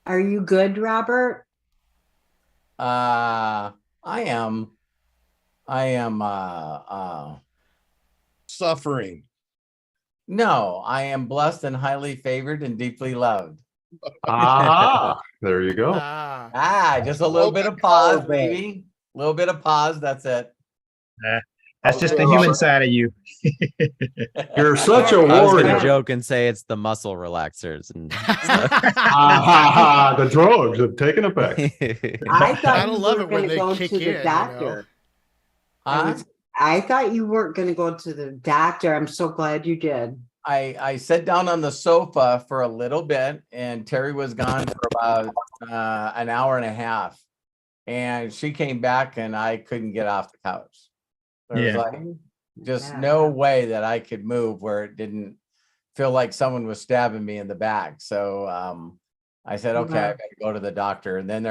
Are you good, Robert? Uh, I am. I am. Suffering. No, I am blessed and highly favored and deeply loved. Aha, there you go. Just a little bit of pause, baby. A little bit of pause. That's it. That's just the human side of you. You're such a I was warrior. gonna joke and say it's the muscle relaxers and The drugs have taken effect. I thought Gotta you love were it when going to they go kick to the in, doctor. Huh? I thought you weren't going to go to the doctor. I'm so glad you did. I sat down on the sofa for a little bit, and Terry was gone for about an hour and a half, and she came back, and I couldn't get off the couch. There was Yeah. like just no way that I could move where it didn't feel like someone was stabbing me in the back. So I said, okay, I Wow. gotta go to the doctor. And then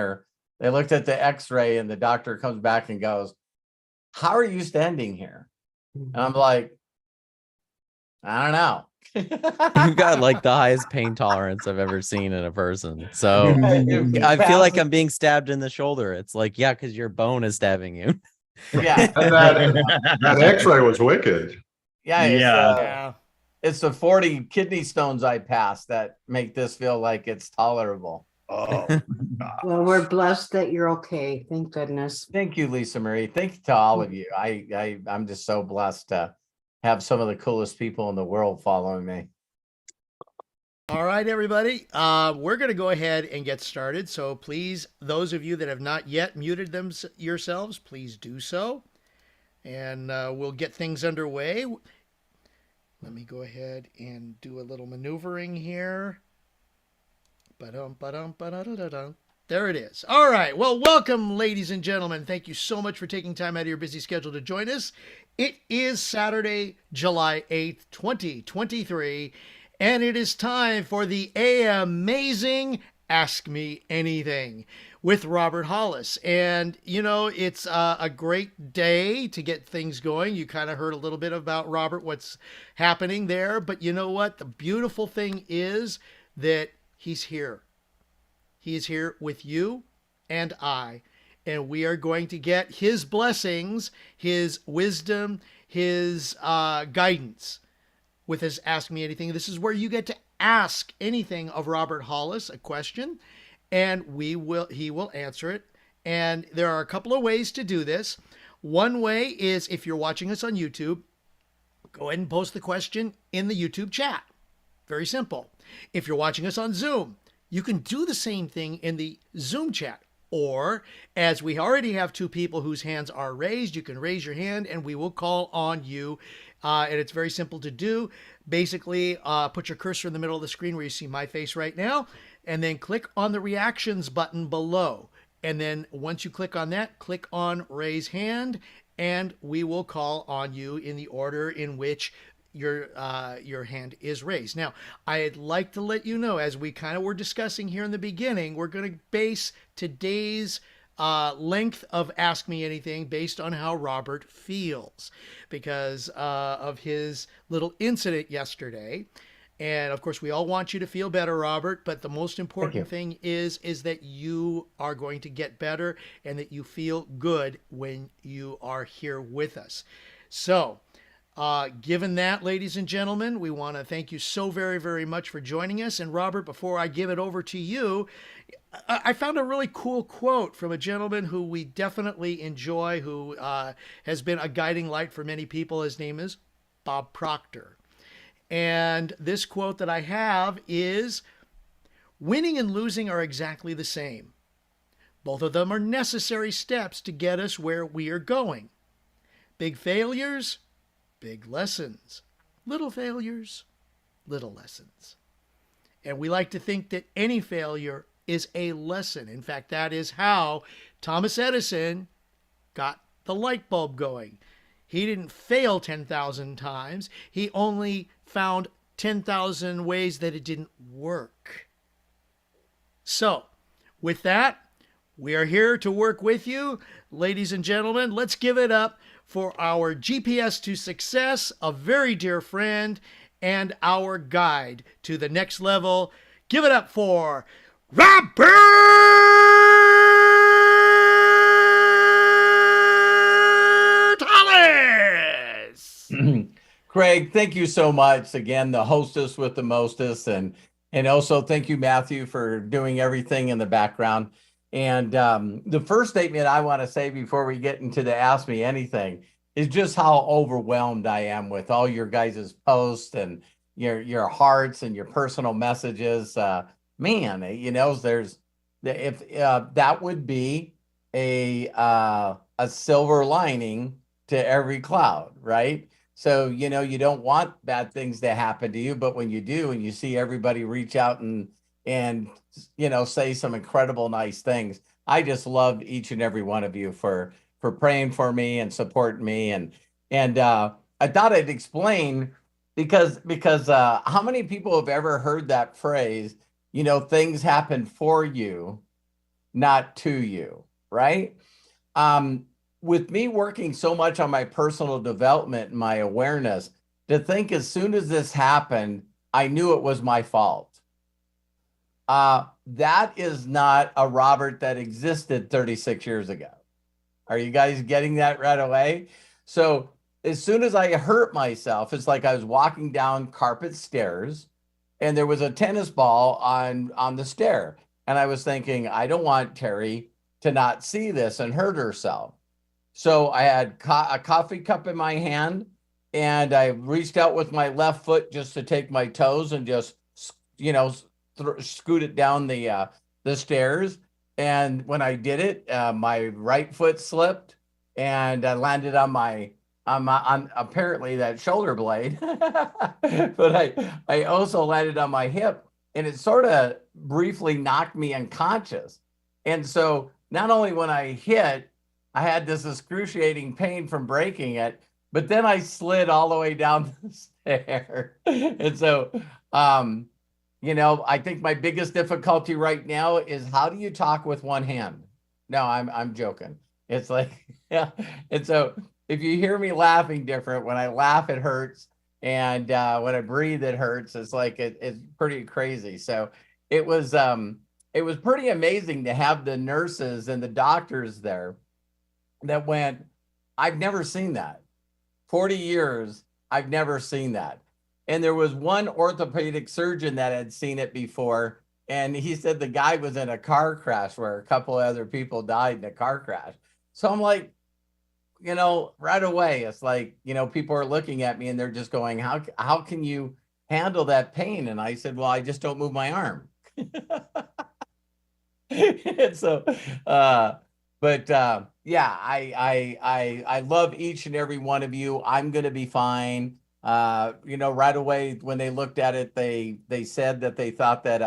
they looked at the x-ray, and the doctor comes back and goes, how are you standing here? And I'm like, I don't know. you've got like the highest pain tolerance I've ever seen in a person. So It I feel like passes- I'm being stabbed in the shoulder. It's like, yeah, because your bone is stabbing you. yeah, And that X-ray was wicked. yeah, it's, Yeah. Yeah. it's the 40 kidney stones I passed that make this feel like it's tolerable. Oh, Well, we're blessed that you're okay. Thank goodness. Thank you, Lisa Marie. Thank you to all of you. I'm just so blessed to have some of the coolest people in the world following me. all right, everybody. We're going to go ahead and get started. So please, those of you that have not yet muted yourselves, please do so. And we'll get things underway. Let me go ahead and do a little maneuvering here. Ba-dum. There it is. All right. Well, welcome, ladies and gentlemen. Thank you so much for taking time out of your busy schedule to join us. It is Saturday, July 8th, 2023, and it is time for the amazing Ask Me Anything with Robert Hollis. And, you know, it's a great day to get things going. You kind of heard a little bit about Robert, what's happening there. But you know what? The beautiful thing is that he's here. He is here with you and I, and we are going to get his blessings, his wisdom, his guidance with his Ask Me Anything. This is where you get to ask anything of Robert Hollis, a question, and he will answer it. And there are a couple of ways to do this. One way is if you're watching us on YouTube, go ahead and post the question in the YouTube chat. Very simple. If you're watching us on Zoom, you can do the same thing in the Zoom chat. Or, as we already have two people whose hands are raised, you can raise your hand and we will call on you. And it's very simple to do. Basically, put your cursor in the middle of the screen where you see my face right now, and then click on the reactions button below. And then once you click on that, click on raise hand, and we will call on you in the order in which your hand is raised. Now, I'd like to let you know, as we kind of were discussing here in the beginning, we're going to base today's length of Ask Me Anything based on how Robert feels because of his little incident yesterday. And of course, we all want you to feel better, Robert. But the most important thing is that you are going to get better and that you feel good when you are here with us. So, given that, ladies and gentlemen, we want to thank you so very, very much for joining us. And Robert, before I give it over to you, I found a really cool quote from a gentleman who we definitely enjoy, who has been a guiding light for many people. His name is Bob Proctor. And this quote that I have is, winning and losing are exactly the same. Both of them are necessary steps to get us where we are going. Big failures, big lessons. Little failures, little lessons. And we like to think that any failure is a lesson. In fact, that is how Thomas Edison got the light bulb going. He didn't fail 10,000 times. He only found 10,000 ways that it didn't work. So, with that, we are here to work with you. Ladies and gentlemen, let's give it up for our GPS to success, a very dear friend, and our guide to the next level. Give it up for Robert Hollis. Craig, thank you so much. Again, the hostess with the mostest. And also thank you, Matthew, for doing everything in the background. And the first statement I want to say before we get into the Ask Me Anything is just how overwhelmed I am with all your guys' posts and your hearts and your personal messages. Man, there's if that would be a silver lining to every cloud, right? So, you don't want bad things to happen to you, but when you do, and you see everybody reach out and say some incredible, nice things, I just love each and every one of you for praying for me and supporting me. And I thought I'd explain because how many people have ever heard that phrase, things happen for you, not to you, right? With me working so much on my personal development and my awareness, to think as soon as this happened, I knew it was my fault. That is not a Robert that existed 36 years ago. Are you guys getting that right away? So as soon as I hurt myself, it's like I was walking down carpet stairs and there was a tennis ball on the stair. And I was thinking, I don't want Terry to not see this and hurt herself. So I had a coffee cup in my hand and I reached out with my left foot just to take my toes and just, scoot it down the stairs. And when I did it, my right foot slipped and I landed on apparently that shoulder blade, but I also landed on my hip and it sort of briefly knocked me unconscious. And so not only when I hit, I had this excruciating pain from breaking it, but then I slid all the way down the stair. And so, I think my biggest difficulty right now is how do you talk with one hand? No, I'm joking. It's like, yeah. And so if you hear me laughing different, when I laugh, it hurts. And when I breathe, it hurts. It's like, it's pretty crazy. So it was pretty amazing to have the nurses and the doctors there that went, I've never seen that. 40 years, I've never seen that. And there was one orthopedic surgeon that had seen it before. And he said the guy was in a car crash where a couple of other people died in a car crash. So I'm like, right away, it's like, people are looking at me and they're just going, how can you handle that pain? And I said, well, I just don't move my arm. And so, yeah, I love each and every one of you. I'm going to be fine. Right away when they looked at it, they said that they thought that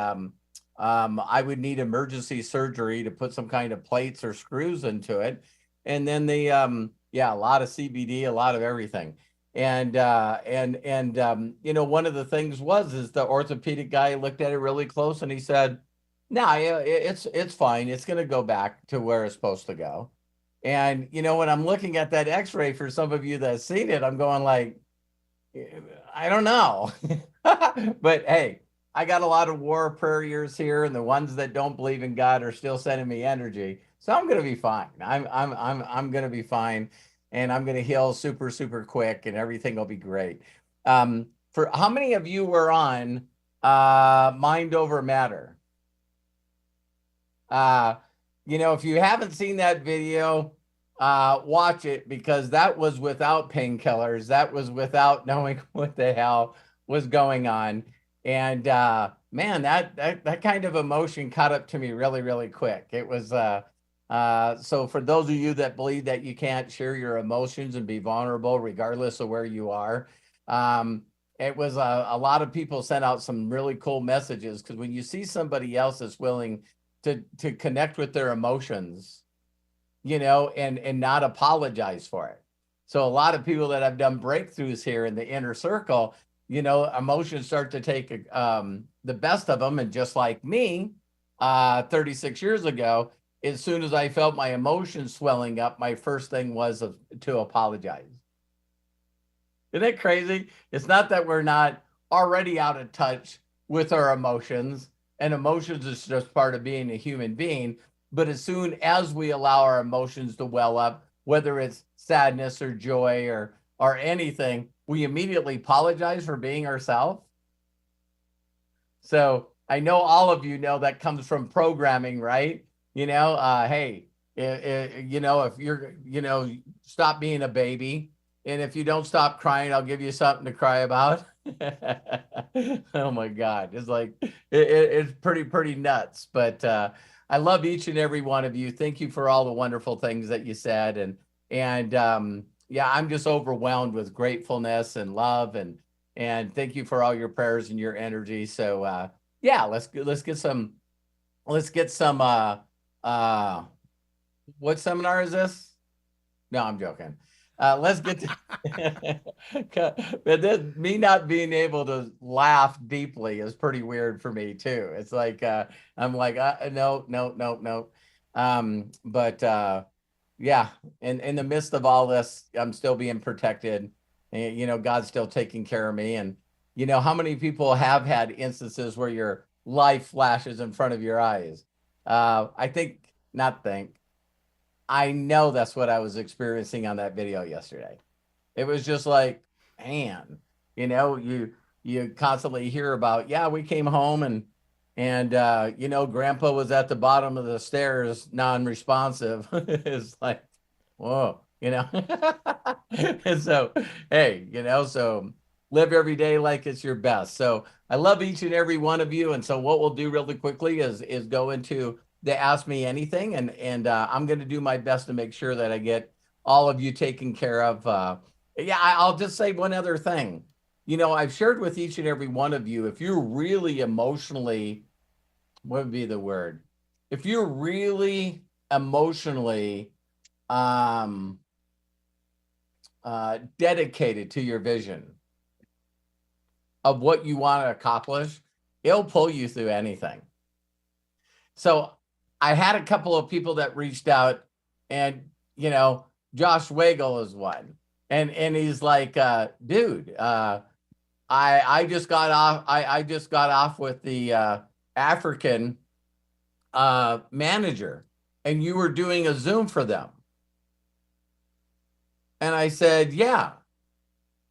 I would need emergency surgery to put some kind of plates or screws into it. And then a lot of CBD, a lot of everything. And one of the things is the orthopedic guy looked at it really close and he said, no, it's fine. It's going to go back to where it's supposed to go. And, when I'm looking at that x-ray, for some of you that have seen it, I'm going like, I don't know. But hey, I got a lot of war prayers here, and the ones that don't believe in God are still sending me energy. So I'm going to be fine. I'm going to be fine, and I'm going to heal super, super quick, and everything will be great. For how many of you were on Mind Over Matter? If you haven't seen that video, watch it, because that was without painkillers. That was without knowing what the hell was going on. And man, that kind of emotion caught up to me really, really quick. It was so for those of you that believe that you can't share your emotions and be vulnerable regardless of where you are, it was a lot of people sent out some really cool messages, because when you see somebody else that's willing to connect with their emotions, and not apologize for it. So a lot of people that have done breakthroughs here in the inner circle, emotions start to take the best of them. And just like me, 36 years ago, as soon as I felt my emotions swelling up, my first thing was to apologize. Isn't that crazy? It's not that we're not already out of touch with our emotions. and emotions is just part of being a human being. But as soon as we allow our emotions to well up, whether it's sadness or joy or anything, we immediately apologize for being ourselves. So I know all of you know that comes from programming, right? Hey, if you're, stop being a baby. And if you don't stop crying, I'll give you something to cry about. Oh my God. It's like, it's pretty nuts. But I love each and every one of you. Thank you for all the wonderful things that you said. And yeah, I'm just overwhelmed with gratefulness and love. And thank you for all your prayers and your energy. So yeah, let's get some, what seminar is this? No, I'm joking. Let's get to, but this, me not being able to laugh deeply is pretty weird for me too. It's like, I'm like, no. But yeah, in the midst of all this, I'm still being protected, and, God's still taking care of me. And, how many people have had instances where your life flashes in front of your eyes? I know that's what I was experiencing on that video yesterday. It was just like, man, you constantly hear about, yeah, we came home and grandpa was at the bottom of the stairs, non-responsive. It's like, whoa, and so, hey, so live every day like it's your best. So I love each and every one of you. And so what we'll do really quickly is go into the Ask Me Anything. And I'm going to do my best to make sure that I get all of you taken care of. Yeah, I'll just say one other thing. I've shared with each and every one of you, if you're really emotionally, what would be the word? If you're really emotionally dedicated to your vision of what you want to accomplish, it'll pull you through anything. So I had a couple of people that reached out, and Josh Wagle is one, and he's like, dude, I just got off. I just got off with the African manager, and you were doing a Zoom for them. And I said, yeah.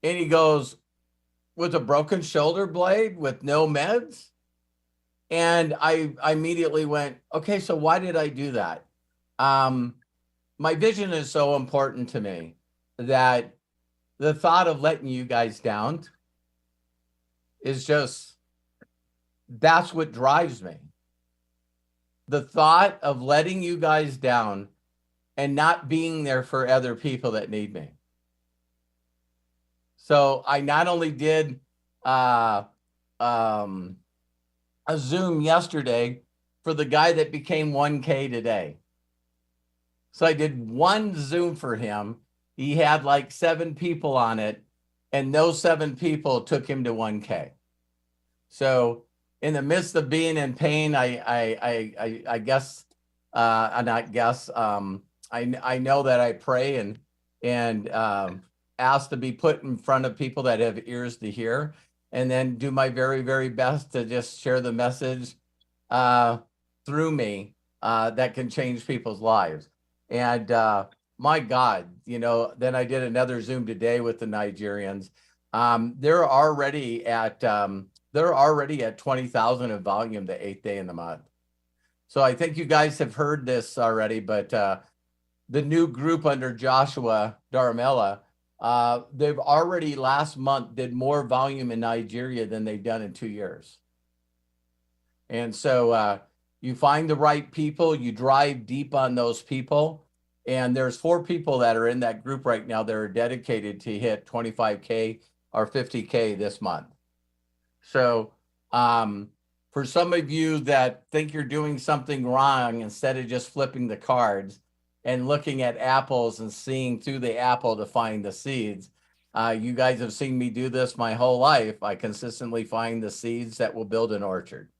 And he goes, with a broken shoulder blade with no meds. And I immediately went, okay, so why did I do that? My vision is so important to me that the thought of letting you guys down is just, that's what drives me. The thought of letting you guys down and not being there for other people that need me. So I not only did a Zoom yesterday for the guy that became 1K today. So I did one Zoom for him. He had like 7 people on it, and those 7 people took him to 1K. So in the midst of being in pain, I guess, not guess, I know that I pray and ask to be put in front of people that have ears to hear, and then do my very, very best to just share the message through me that can change people's lives. And my God, then I did another Zoom today with the Nigerians. They're already at 20,000 in volume the 8th day in the month. So I think you guys have heard this already, but the new group under Joshua Daramela, they've already last month did more volume in Nigeria than they've done in 2 years. And so you find the right people, you drive deep on those people. And there's 4 people that are in that group right now that are dedicated to hit 25K or 50K this month. So for some of you that think you're doing something wrong, instead of just flipping the cards and looking at apples and seeing through the apple to find the seeds, you guys have seen me do this my whole life. I consistently find the seeds that will build an orchard.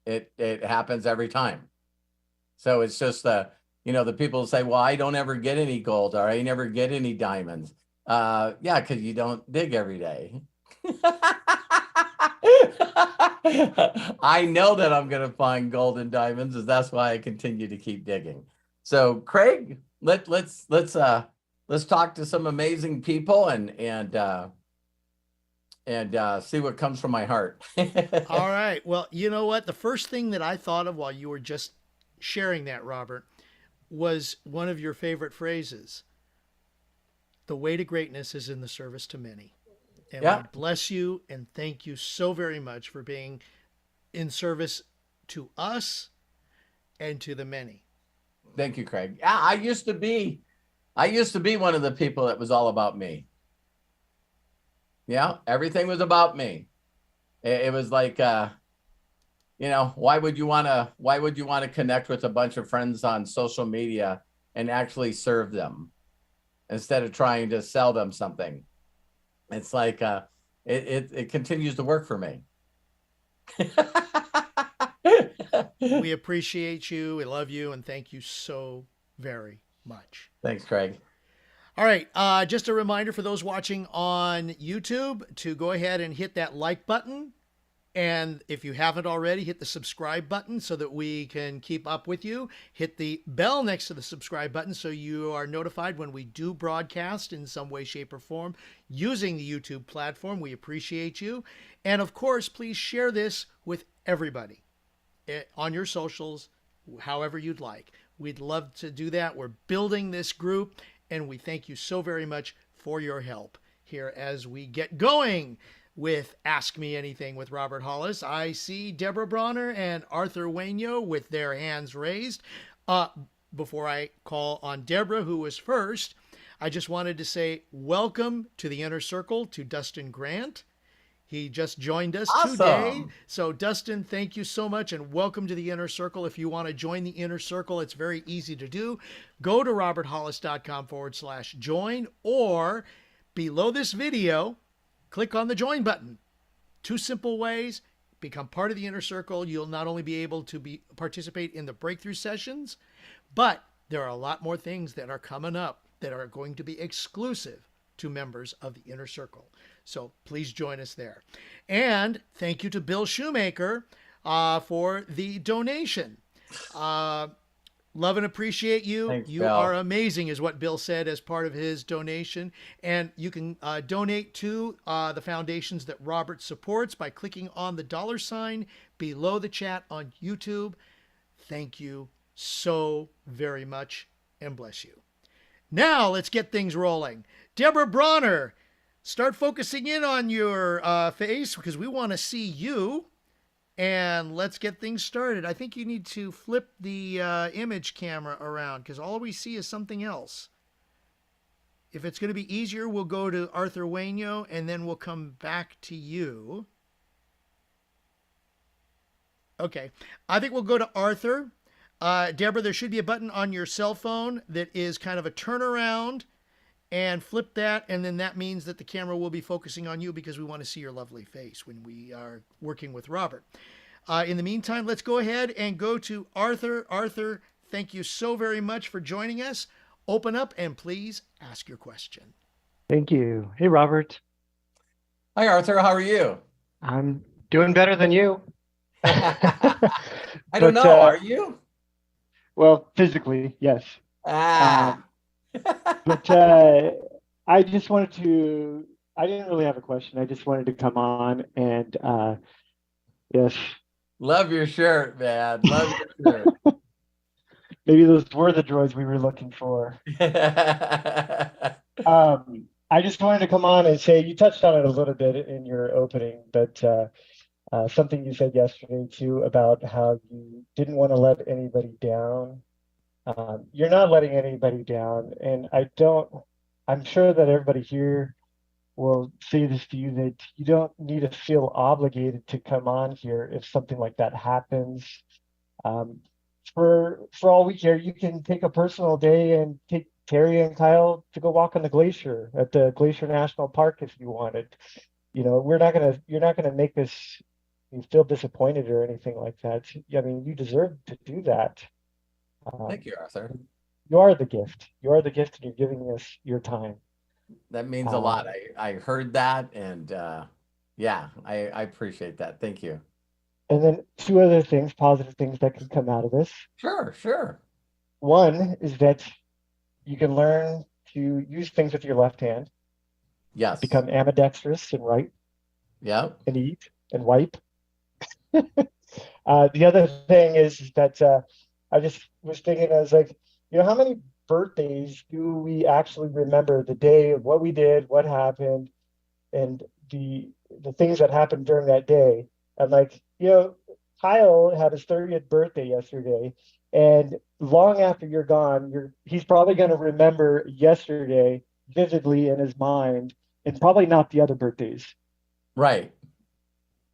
It happens every time. So it's just the people say, well, I don't ever get any gold, or I never get any diamonds. Yeah, because you don't dig every day. I know that I'm going to find gold and diamonds, and that's why I continue to keep digging. So, Craig, let's talk to some amazing people and see what comes from my heart. All right. Well, you know what? The first thing that I thought of while you were just sharing that, Robert, was one of your favorite phrases. The way to greatness is in the service to many. And Yeah. we bless you and thank you so very much for being in service to us and to the many. Thank you, Craig. Yeah, I used to be one of the people that was all about me. Yeah, everything was about me. It was like, why would you want to connect with a bunch of friends on social media and actually serve them instead of trying to sell them something? It's like, it continues to work for me. We appreciate you. We love you. And thank you so very much. Thanks, Craig. All right. Just a reminder for those watching on YouTube to go ahead and hit that like button. And if you haven't already, hit the subscribe button so that we can keep up with you. Hit the bell next to the subscribe button so you are notified when we do broadcast in some way, shape, or form using the YouTube platform. We appreciate you. And of course, please share this with everybody on your socials, however you'd like. We'd love to do that. We're building this group, and we thank you so very much for your help here as we get going with Ask Me Anything with Robert Hollis. I see Deborah Bronner and Arthur Waino with their hands raised. Before I call on Deborah, who was first, I just wanted to say welcome to the Inner Circle to Dustin Grant. He just joined us today. So Dustin, thank you so much and welcome to the Inner Circle. If you want to join the Inner Circle, it's very easy to do. Go to roberthollis.com/join, or below this video, click on the join button. Two simple ways. Become part of the Inner Circle. You'll not only be able to participate in the breakthrough sessions, but there are a lot more things that are coming up that are going to be exclusive to members of the Inner Circle. So please join us there. And thank you to Bill Shoemaker for the donation. Love and appreciate you. Thanks, you Bill. are amazing, is what Bill said as part of his donation. And you can donate to the foundations that Robert supports by clicking on the $ below the chat on YouTube. Thank you so very much and bless you. Now let's get things rolling. Deborah Bronner, start focusing in on your face because we want to see you. And let's get things started. I think you need to flip the image camera around because all we see is something else. If it's going to be easier, we'll go to Arthur Waino and then we'll come back to you. Okay, I think we'll go to Arthur. Deborah, there should be a button on your cell phone that is kind of a turnaround, and flip that, and then that means that the camera will be focusing on you because we want to see your lovely face when we are working with Robert. In the meantime, let's go ahead and go to Arthur. Arthur, thank you so very much for joining us. Open up and please ask your question. Thank you. Hey, Robert. Hi, Arthur. How are you? I'm doing better than you. I don't But, know. Are you? Well, physically, yes. But I just wanted to, I didn't really have a question. I just wanted to come on and, yes. Love your shirt, man. Love your shirt. Maybe those were the droids we were looking for. I just wanted to come on and say, you touched on it a little bit in your opening, but something you said yesterday too about how you didn't want to let anybody down. You're not letting anybody down, and I'm sure that everybody here will say this to you, that you don't need to feel obligated to come on here if something like that happens. For all we care, you can take a personal day and take Terry and Kyle to go walk on the glacier at the Glacier National Park if you wanted. You know, you're not gonna make you feel disappointed or anything like that. I mean, you deserve to do that. Thank you, Arthur. You are the gift. You are the gift, and you're giving us your time. That means a lot. I heard that, and yeah, I appreciate that. Thank you. And then two other things, positive things that could come out of this. Sure. One is that you can learn to use things with your left hand, Yes. become ambidextrous and write Yep. and eat and wipe. The other thing is that I just was thinking, I was like, how many birthdays do we actually remember the day of what we did, what happened, and the things that happened during that day? And like, Kyle had his 30th birthday yesterday, and long after you're gone, he's probably going to remember yesterday vividly in his mind, and probably not the other birthdays. Right.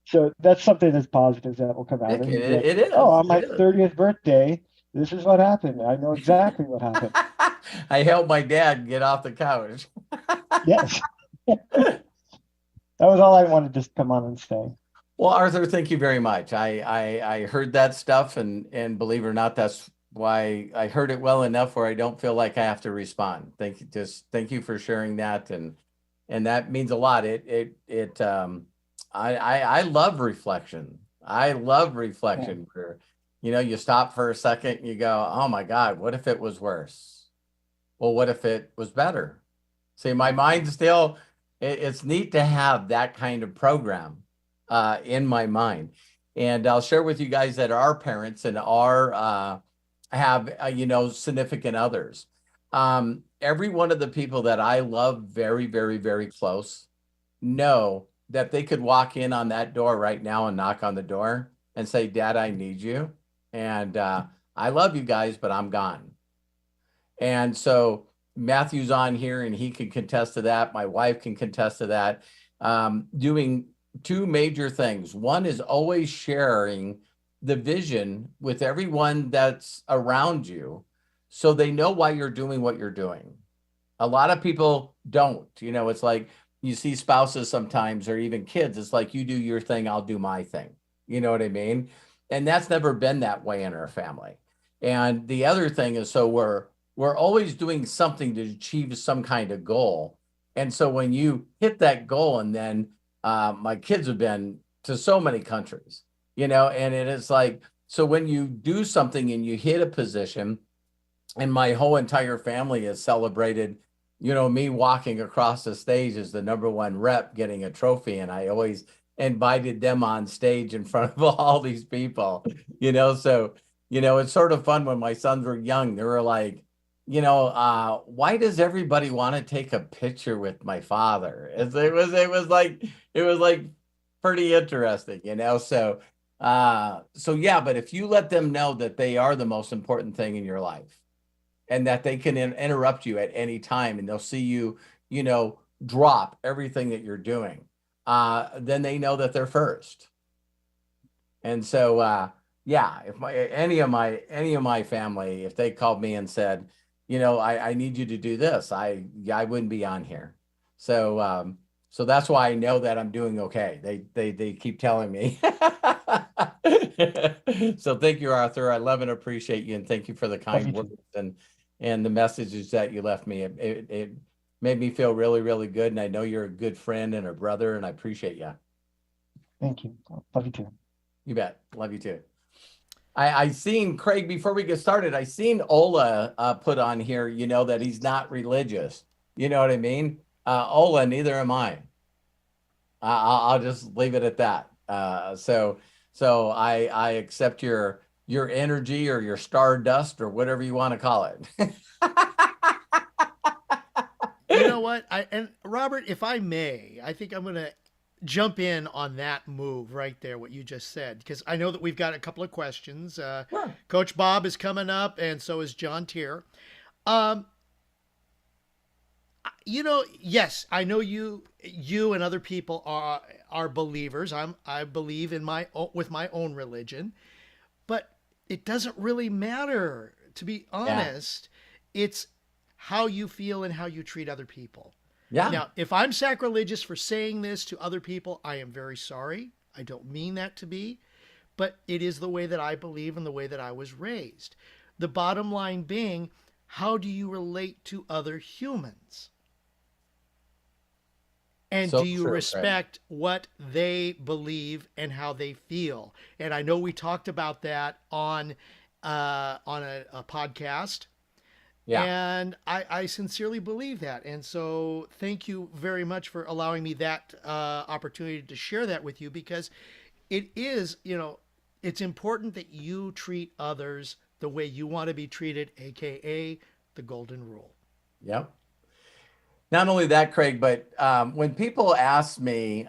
So that's something that's positive that will come out of it. He'll be like, It is. oh, on my It is. 30th birthday, this is what happened. I know exactly what happened. I helped my dad get off the couch. Yes. That was all I wanted to come on and say. Well, Arthur, thank you very much. I heard that stuff, and believe it or not, that's why I heard it well enough where I don't feel like I have to respond. Thank you for sharing that, and that means a lot. I love reflection. I love reflection where, you stop for a second and you go, oh my God, what if it was worse? Well, what if it was better? See, my mind still, it's neat to have that kind of program in my mind. And I'll share with you guys that our parents and have significant others. Every one of the people that I love very, very, very close know that they could walk in on that door right now and knock on the door and say, Dad, I need you. And I love you guys, but I'm gone. And so Matthew's on here and he can contest to that. My wife can contest to that. Doing two major things. One is always sharing the vision with everyone that's around you so they know why you're doing what you're doing. A lot of people don't. It's like you see spouses sometimes or even kids. It's like you do your thing, I'll do my thing. You know what I mean? And that's never been that way in our family. And the other thing is, so we're always doing something to achieve some kind of goal. And so when you hit that goal, and then my kids have been to so many countries, and it is like, so when you do something and you hit a position, and my whole entire family has celebrated, me walking across the stage as the #1 rep getting a trophy. And I always invited them on stage in front of all these people, so, it's sort of fun. When my sons were young, they were like, why does everybody want to take a picture with my father? It was like pretty interesting, so yeah, but if you let them know that they are the most important thing in your life, and that they can interrupt you at any time, and they'll see you, drop everything that you're doing, then they know that they're first. And so, yeah, if any of my family, if they called me and said, I need you to do this, I wouldn't be on here. So, so that's why I know that I'm doing okay. They keep telling me. So thank you, Arthur. I love and appreciate you, and thank you for the kind words and the messages that you left me. It made me feel really, really good. And I know you're a good friend and a brother, and I appreciate you. Thank you. Love you too. You bet. Love you too. I seen, Craig, before we get started, I seen Ola put on here, that he's not religious. You know what I mean? Ola, neither am I. I'll just leave it at that. So I accept your energy or your stardust or whatever you want to call it. You know what? And Robert, if I may, I think I'm going to jump in on that move right there, what you just said, because I know that we've got a couple of questions. Sure. Coach Bob is coming up, and so is John Tier. Yes, I know you and other people are believers. I believe with my own religion, but it doesn't really matter, to be honest. Yeah. It's how you feel and how you treat other people. Yeah. Now, if I'm sacrilegious for saying this to other people, I am very sorry. I don't mean that to be, but it is the way that I believe and the way that I was raised. The bottom line being, how do you relate to other humans? And So do you true, Craig. respect what they believe and how they feel? And I know we talked about that on a podcast. Yeah. And I sincerely believe that. And so thank you very much for allowing me that opportunity to share that with you, because it is, it's important that you treat others the way you want to be treated, AKA the golden rule. Yep. Not only that, Craig, but when people ask me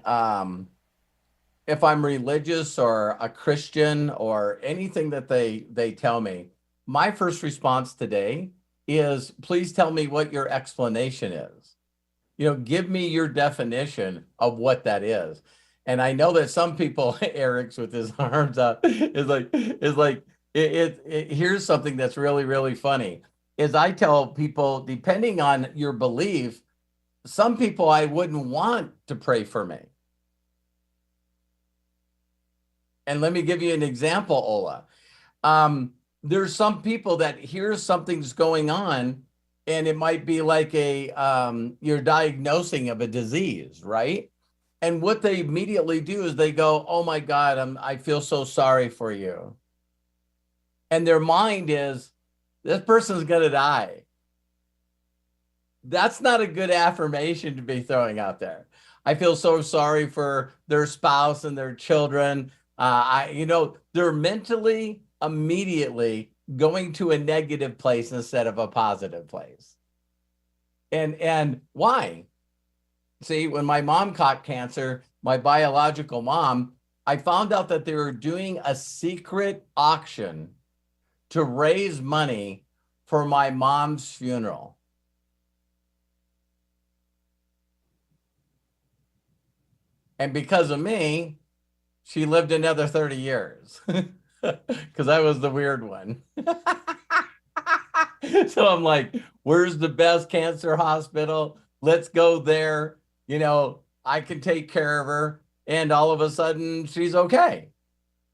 if I'm religious or a Christian or anything that they tell me, my first response today is, please tell me what your explanation is. Give me your definition of what that is. And I know that some people, Eric's with his arms out, is like, here's something that's really, really funny, is I tell people, depending on your belief, some people I wouldn't want to pray for me. And let me give you an example, Ola. There's some people that hear something's going on, and it might be like you're diagnosing of a disease, right? And what they immediately do is they go, oh my God, I feel so sorry for you. And their mind is, this person's going to die. That's not a good affirmation to be throwing out there. I feel so sorry for their spouse and their children. They're mentally immediately going to a negative place instead of a positive place. And why? See, when my mom caught cancer, my biological mom, I found out that they were doing a secret auction to raise money for my mom's funeral. And because of me, she lived another 30 years because I was the weird one. So I'm like, where's the best cancer hospital? Let's go there. I can take care of her. And all of a sudden she's okay.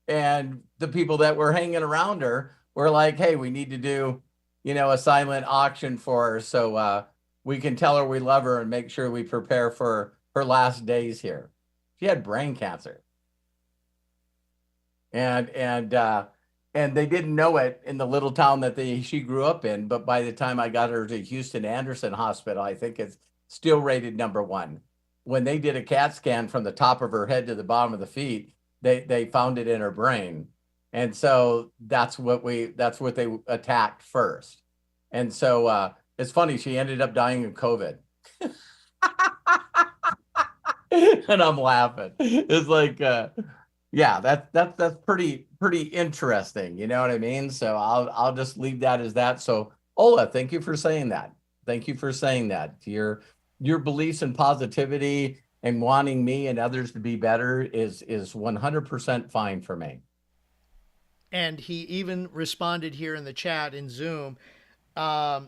And the people that were hanging around her were like, hey, we need to do, a silent auction for her so we can tell her we love her and make sure we prepare for her last days here. She had brain cancer. And they didn't know it in the little town that she grew up in. But by the time I got her to Houston Anderson Hospital, I think it's still rated #1. When they did a CAT scan from the top of her head to the bottom of the feet, they found it in her brain. And so that's what they attacked first. And so it's funny, she ended up dying of COVID. And I'm laughing. It's like, yeah, that's pretty interesting. You know what I mean? So I'll just leave that as that. So Ola, thank you for saying that. Thank you for saying that. Your beliefs in positivity and wanting me and others to be better is 100% fine for me. And he even responded here in the chat in Zoom. I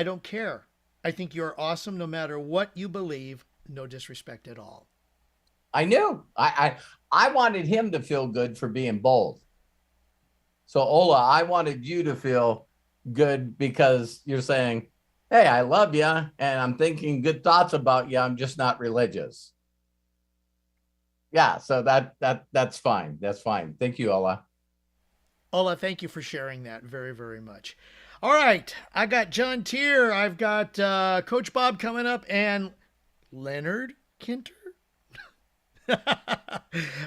don't care. I think you're awesome no matter what you believe. No disrespect at all. I knew. I wanted him to feel good for being bold. So Ola, I wanted you to feel good because you're saying, hey, I love you and I'm thinking good thoughts about you. I'm just not religious. Yeah, so that's fine. That's fine. Thank you, Ola. Ola, thank you for sharing that very, very much. All right, I got John Tier. I've got Coach Bob coming up and Leonard Kinter.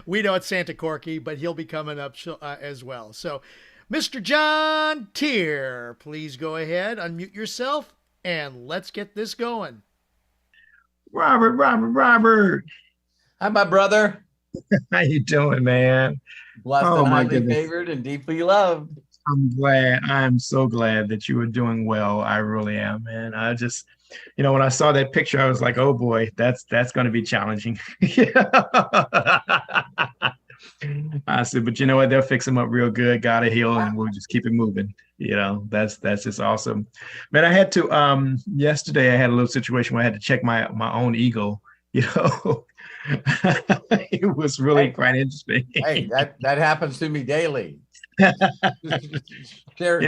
We know it's Santa Corky, but he'll be coming up as well. So, Mr. John Tier, please go ahead, unmute yourself, and let's get this going. Robert. Hi, my brother. How you doing, man? Blessed Oh, and my highly goodness. favored and deeply loved. I'm so glad that you are doing well. I really am, man. I just, when I saw that picture, I was like, oh boy, that's going to be challenging. I said, but you know what? They'll fix him up real good. Got to heal, and we'll just keep it moving. That's just awesome, man. I had to yesterday. I had a little situation where I had to check my own ego. It was really quite interesting. Hey, that happens to me daily. Sure.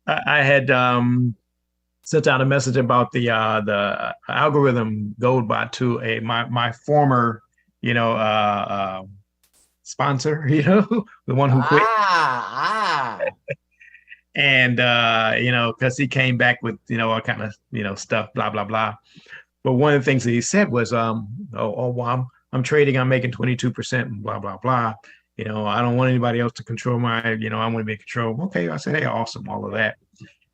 I had sent out a message about the algorithm gold bot to my former, sponsor, the one who quit. And because he came back with all kind of stuff, blah blah blah. But one of the things that he said was, well, I'm trading, I'm making 22%, blah blah blah. I don't want anybody else to control my, I want to be in control. Okay, I said, hey, awesome, all of that.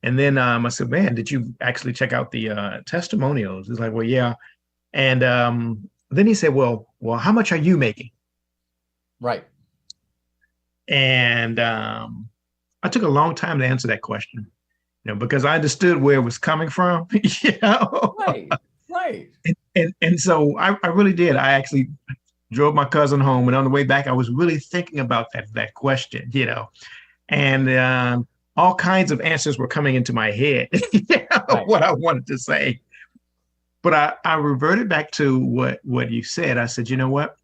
And then I said, man, did you actually check out the testimonials? He's like, well, yeah. And then he said, well, how much are you making? Right. And I took a long time to answer that question, because I understood where it was coming from, Right, right. And so I really did. I actually drove my cousin home, and on the way back, I was really thinking about that question, and all kinds of answers were coming into my head, Right. what I wanted to say. But I reverted back to what you said. I said, you know what?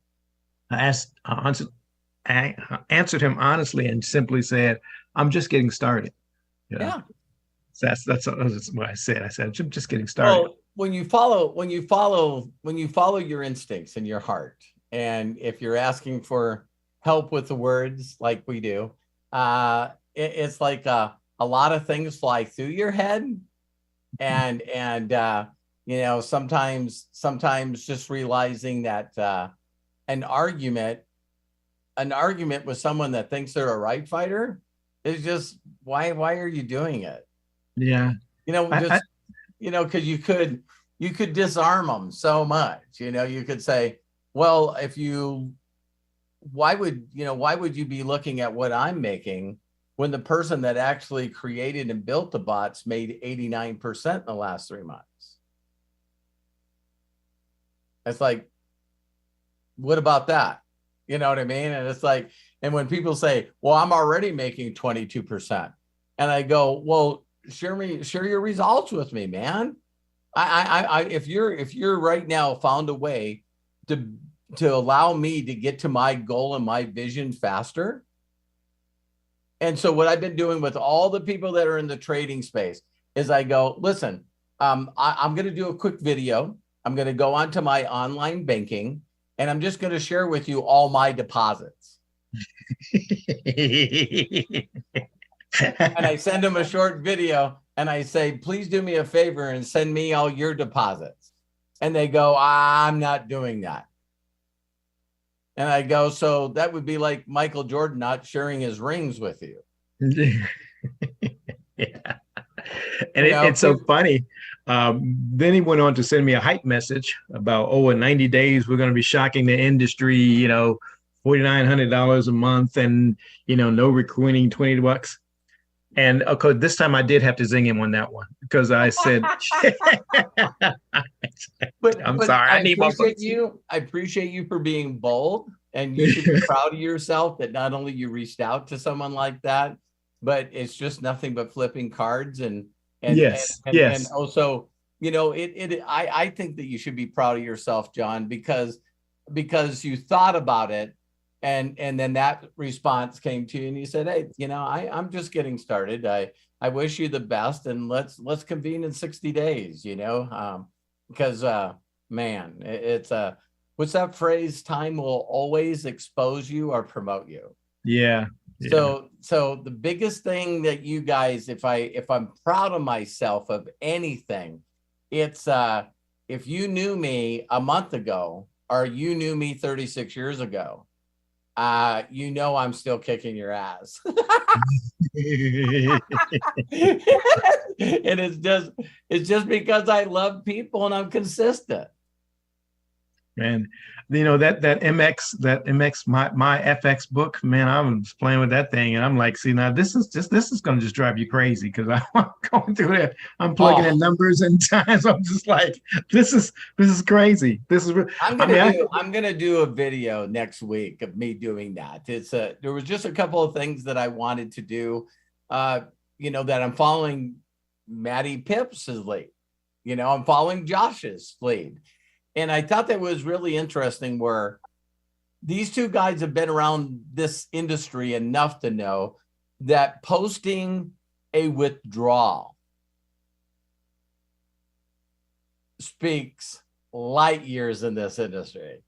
I answered him honestly and simply said, I'm just getting started. Yeah. So that's what I said. I said, I'm just getting started. Well, when you follow your instincts and your heart, and if you're asking for help with the words like we do, it's like a lot of things fly through your head, and sometimes just realizing that an argument with someone that thinks they're a right fighter is just why are you doing it? Yeah. Because you could disarm them so much. You could say, well, why would you be looking at what I'm making when the person that actually created and built the bots made 89% in the last 3 months? It's like, what about that? You know what I mean? And it's like, and when people say, well, I'm already making 22%, and I go, well, share your results with me, man. If you're right now found a way to allow me to get to my goal and my vision faster. And so what I've been doing with all the people that are in the trading space is I go, listen, I'm going to do a quick video. I'm going to go onto my online banking, and I'm just going to share with you all my deposits. And I send them a short video, and I say, please do me a favor and send me all your deposits. And they go, I'm not doing that. And I go, so that would be like Michael Jordan not sharing his rings with you. Yeah. And it's so funny. Then he went on to send me a hype message about, in 90 days, we're going to be shocking the industry, $4,900 a month, and, no recruiting, $20. And of course, this time I did have to zing him on that one, because I said, but I'm sorry, I need more. I appreciate you for being bold, and you should be proud of yourself that not only you reached out to someone like that, but it's just nothing but flipping cards and yes. And also, I think that you should be proud of yourself, John, because you thought about it. And then that response came to you, and you said, hey, I'm just getting started. I wish you the best, and let's convene in 60 days, because man, it's what's that phrase? Time will always expose you or promote you. Yeah. So the biggest thing that you guys, if I'm proud of myself of anything, it's if you knew me a month ago or you knew me 36 years ago, I'm still kicking your ass. And it's just because I love people and I'm consistent. Man, that MX my FX book, man, I was playing with that thing, and I'm like, see, now this is going to just drive you crazy, because I'm going through that. I'm plugging in numbers and times. I'm just like, this is crazy. This is. I'm gonna do a video next week of me doing that. There was just a couple of things that I wanted to do. That I'm following Maddie Pips' lead. I'm following Josh's lead. And I thought that was really interesting, where these two guys have been around this industry enough to know that posting a withdrawal speaks light years in this industry.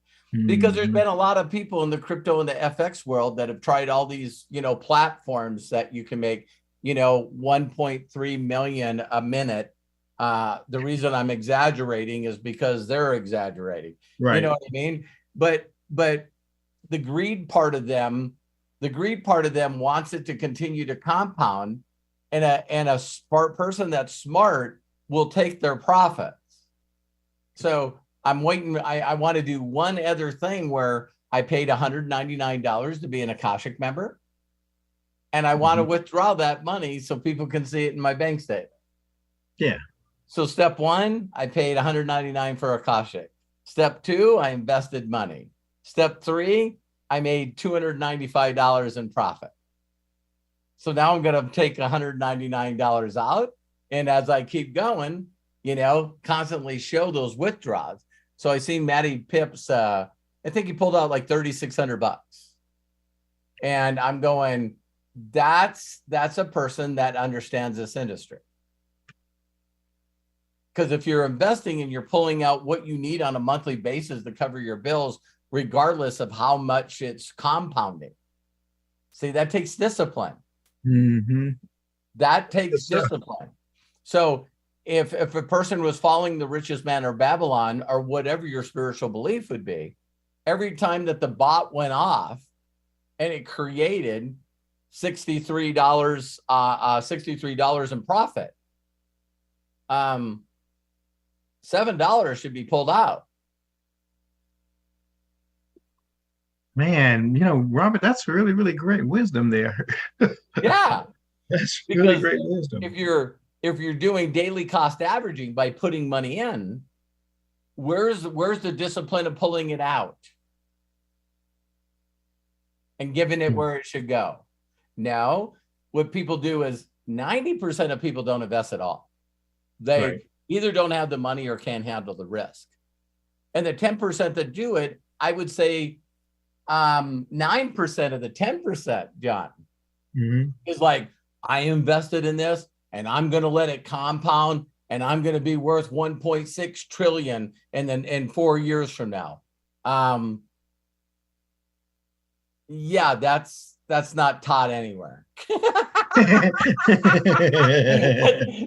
Because there's been a lot of people in the crypto and the FX world that have tried all these, platforms that you can make, 1.3 million a minute. The reason I'm exaggerating is because they're exaggerating. Right. You know what I mean? But the greed part of them wants it to continue to compound, and a smart person that's smart will take their profits. So I'm waiting. I want to do one other thing where I paid $199 to be an Akashic member. And I want to withdraw that money so people can see it in my bank statement. Yeah. So step one, I paid $199 for Akashic. Step two, I invested money. Step three, I made $295 in profit. So now I'm going to take $199 out. And as I keep going, constantly show those withdrawals. So I seen Matty Pips, I think he pulled out like $3,600. And I'm going, that's a person that understands this industry. Because if you're investing and you're pulling out what you need on a monthly basis to cover your bills, regardless of how much it's compounding. See, that takes discipline. That takes discipline. So if a person was following the richest man or Babylon or whatever your spiritual belief would be, every time that the bot went off and it created $63 in profit, $7 should be pulled out. Man, Robert, that's really, really great wisdom there. Yeah. That's really great wisdom. If you're doing daily cost averaging by putting money in, where's the discipline of pulling it out and giving it where it should go? No, what people do is 90% of people don't invest at all. They either don't have the money or can't handle the risk. And the 10% that do it, I would say 9% of the 10%, John, is like, I invested in this and I'm going to let it compound and I'm going to be worth 1.6 trillion and then in 4 years from now. Yeah, that's not taught anywhere.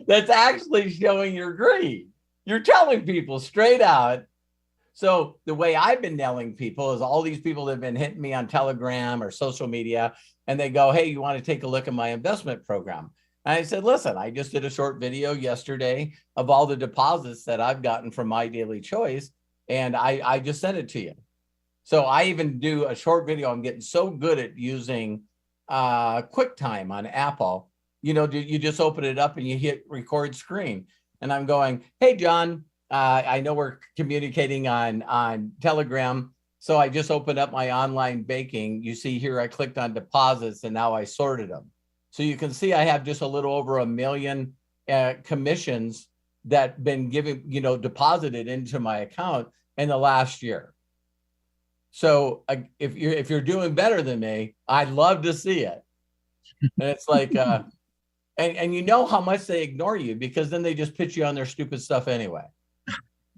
That's actually showing your greed. You're telling people straight out. So the way I've been nailing people is all these people that have been hitting me on Telegram or social media, and they go, hey, you want to take a look at my investment program? And I said, listen, I just did a short video yesterday of all the deposits that I've gotten from my daily choice, and I just sent it to you. So I even do a short video. I'm getting so good at using QuickTime on Apple. You just open it up and you hit record screen. And I'm going, hey, John, I know we're communicating on Telegram. So I just opened up my online banking. You see here, I clicked on deposits and now I sorted them. So you can see I have just a little over 1 million commissions that been given, deposited into my account in the last year. So if you're doing better than me, I'd love to see it. And it's like, and you know how much they ignore you because then they just pitch you on their stupid stuff anyway.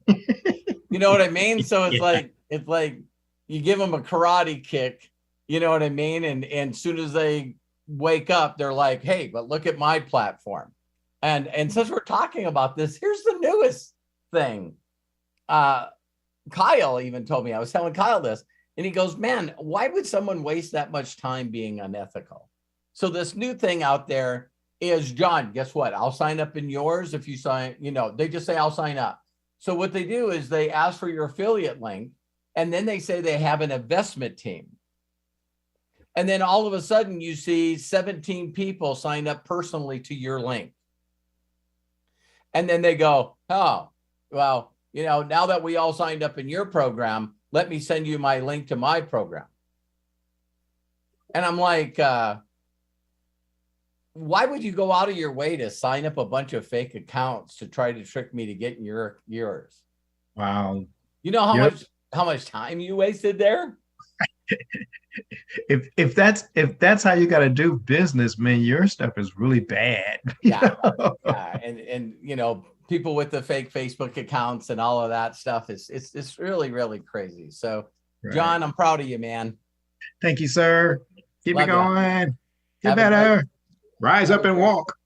You know what I mean? So it's like you give them a karate kick, you know what I mean? And as soon as they wake up, they're like, hey, but look at my platform. And since we're talking about this, here's the newest thing. Kyle even told me, I was telling Kyle this, and he goes, man, why would someone waste that much time being unethical? So this new thing out there is, John, guess what? I'll sign up in yours if you sign, they just say, I'll sign up. So what they do is they ask for your affiliate link, and then they say they have an investment team. And then all of a sudden you see 17 people sign up personally to your link. And then they go, oh, well, now that we all signed up in your program, let me send you my link to my program. And I'm like, why would you go out of your way to sign up a bunch of fake accounts to try to trick me to get in yours? Wow. You know how much time you wasted there? If that's how you got to do business, man, your stuff is really bad. Yeah. And people with the fake Facebook accounts and all of that stuff. It's really, really crazy. So Right. John, I'm proud of you, man. Thank you, sir. Keep Love it ya. going. Get Have a better. Rise have up a and great- walk.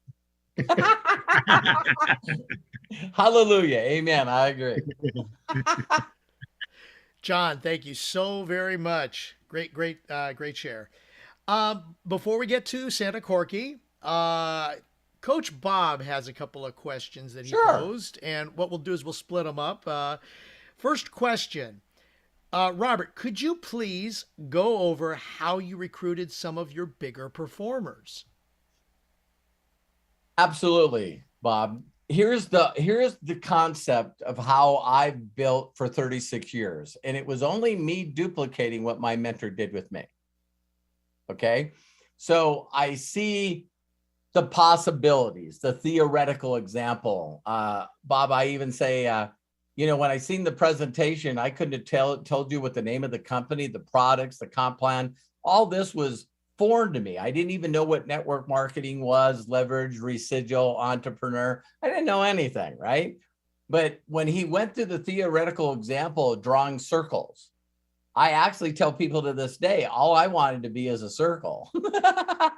Hallelujah. Amen. I agree. John, thank you so very much. Great share. Before we get to Santa Corky, Coach Bob has a couple of questions that he Sure. posed, and what we'll do is we'll split them up. First question. Robert, could you please go over how you recruited some of your bigger performers? Absolutely, Bob. Here's the concept of how I've built for 36 years. And it was only me duplicating what my mentor did with me. Okay. So I see the possibilities, the theoretical example. Bob, I even say, when I seen the presentation, I couldn't have told you what the name of the company, the products, the comp plan, all this was foreign to me. I didn't even know what network marketing was, leverage, residual, entrepreneur. I didn't know anything, right? But when he went through the theoretical example of drawing circles, I actually tell people to this day, all I wanted to be is a circle.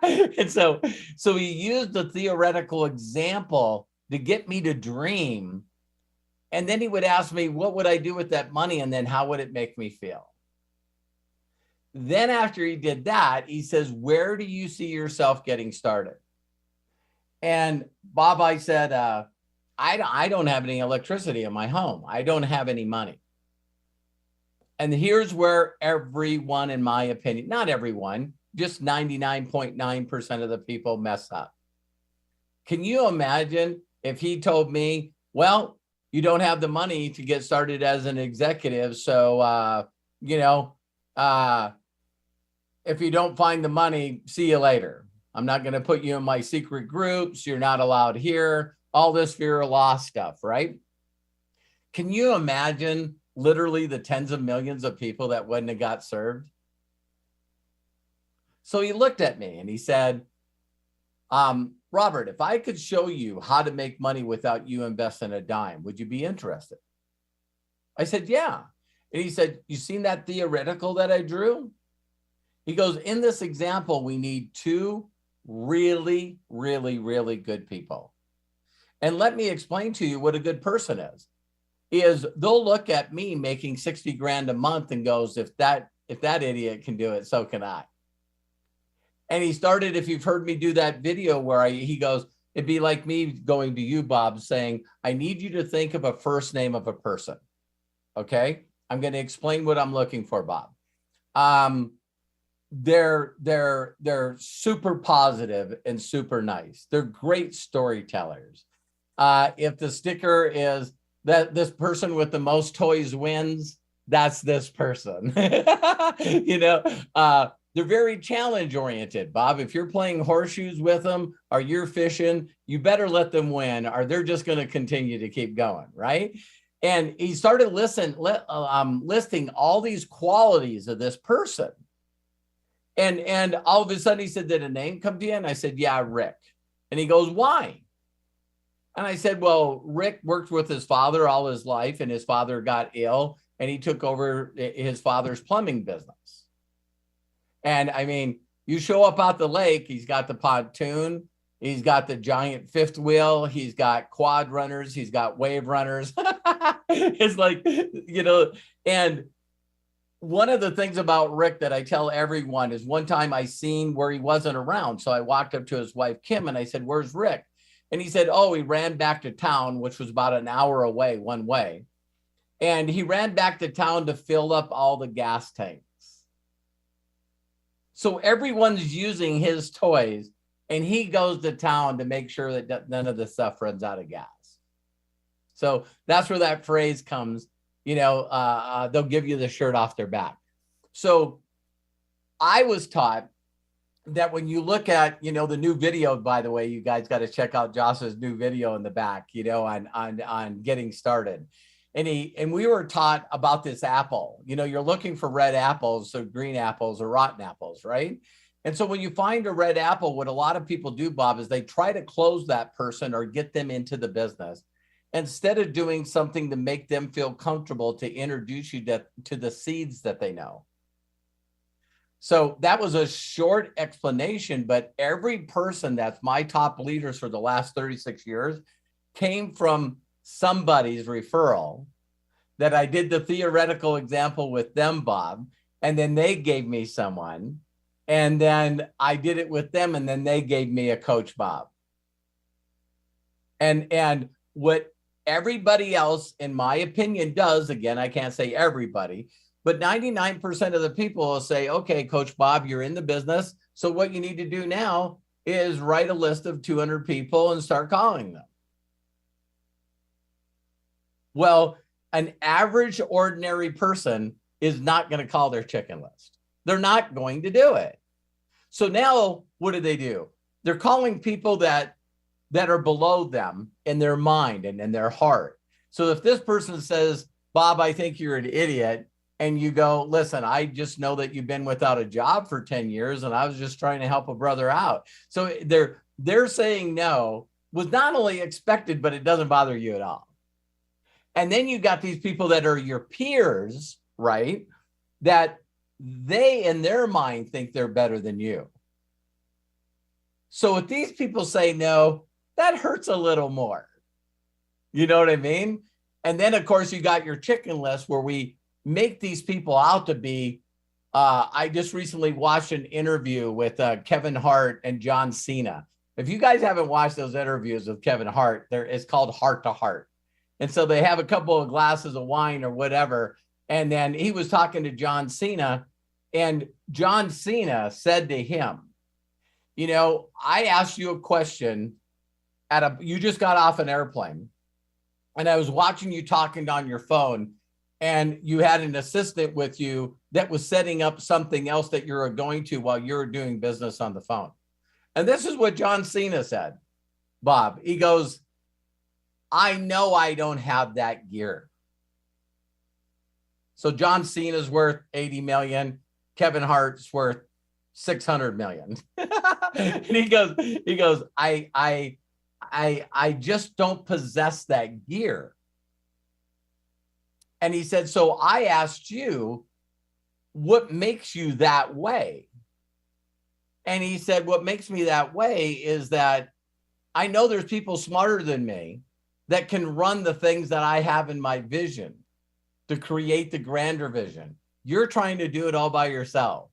And so he used the theoretical example to get me to dream. And then he would ask me, what would I do with that money? And then how would it make me feel? Then after he did that, he says, where do you see yourself getting started? And Bob, I said, I don't have any electricity in my home. I don't have any money. And here's where everyone, in my opinion, not everyone, just 99.9% of the people mess up. Can you imagine if he told me, well, you don't have the money to get started as an executive. So, if you don't find the money, see you later. I'm not going to put you in my secret groups. You're not allowed here. All this fear of loss stuff, right? Can you imagine literally the tens of millions of people that wouldn't have got served? So he looked at me and he said, Robert, if I could show you how to make money without you investing a dime, would you be interested? I said, yeah. And he said, you seen that theoretical that I drew? He goes, in this example, we need two really, really, really good people. And let me explain to you what a good person is they'll look at me making 60 grand a month and goes, if that idiot can do it, so can I. And he started, if you've heard me do that video where he goes, it'd be like me going to you, Bob, saying, I need you to think of a first name of a person. Okay. I'm going to explain what I'm looking for, Bob. They're super positive and super nice. They're great storytellers. If the sticker is that this person with the most toys wins, that's this person. They're very challenge oriented, Bob. If you're playing horseshoes with them or you're fishing, you better let them win or they're just going to continue to keep going, right? And he started listing all these qualities of this person. And all of a sudden he said, did a name come to you? And I said, yeah, Rick. And he goes, why? And I said, well, Rick worked with his father all his life and his father got ill and he took over his father's plumbing business. And I mean, you show up out the lake, he's got the pontoon, he's got the giant fifth wheel, he's got quad runners, he's got wave runners. It's like, and one of the things about Rick that I tell everyone is one time I seen where he wasn't around. So I walked up to his wife, Kim, and I said, where's Rick? And he said, oh, he ran back to town, which was about an hour away, one way. And he ran back to town to fill up all the gas tanks. So everyone's using his toys and he goes to town to make sure that none of the stuff runs out of gas. So that's where that phrase comes, they'll give you the shirt off their back. So I was taught that when you look at, the new video, by the way, you guys got to check out Josh's new video in the back, on getting started. And we were taught about this apple, you're looking for red apples, so green apples or rotten apples, right? And so when you find a red apple, what a lot of people do, Bob, is they try to close that person or get them into the business. instead of doing something to make them feel comfortable to introduce you to the seeds that they know. So that was a short explanation, but every person that's my top leaders for the last 36 years came from somebody's referral that I did the theoretical example with them, Bob, and then they gave me someone, and then I did it with them, and then they gave me a coach, Bob. And what everybody else, in my opinion, does, again, I can't say everybody, but 99% of the people will say, okay, Coach Bob, you're in the business. So what you need to do now is write a list of 200 people and start calling them. Well, an average ordinary person is not going to call their chicken list. They're not going to do it. So now what do? They're calling people that are below them in their mind and in their heart. So if this person says, Bob, I think you're an idiot, and you go, listen, I just know that you've been without a job for 10 years, and I was just trying to help a brother out. So they're saying no was not only expected, but it doesn't bother you at all. And then you got these people that are your peers, right? That they, in their mind, think they're better than you. So if these people say no, that hurts a little more. You know what I mean? And then, of course, you got your chicken list where we make these people out to be. I just recently watched an interview with Kevin Hart and John Cena. If you guys haven't watched those interviews with Kevin Hart, it's called Heart to Heart. And so they have a couple of glasses of wine or whatever. And then he was talking to John Cena, and John Cena said to him, you know, I asked you a question you just got off an airplane, and I was watching you talking on your phone, and you had an assistant with you that was setting up something else that you're going to while you're doing business on the phone. And this is what John Cena said, Bob. He goes, I know I don't have that gear. So John Cena's worth 80 million. Kevin Hart's worth 600 million. And he goes, I just don't possess that gear. And he said, so I asked you, what makes you that way? And he said, what makes me that way is that I know there's people smarter than me that can run the things that I have in my vision to create the grander vision. You're trying to do it all by yourself.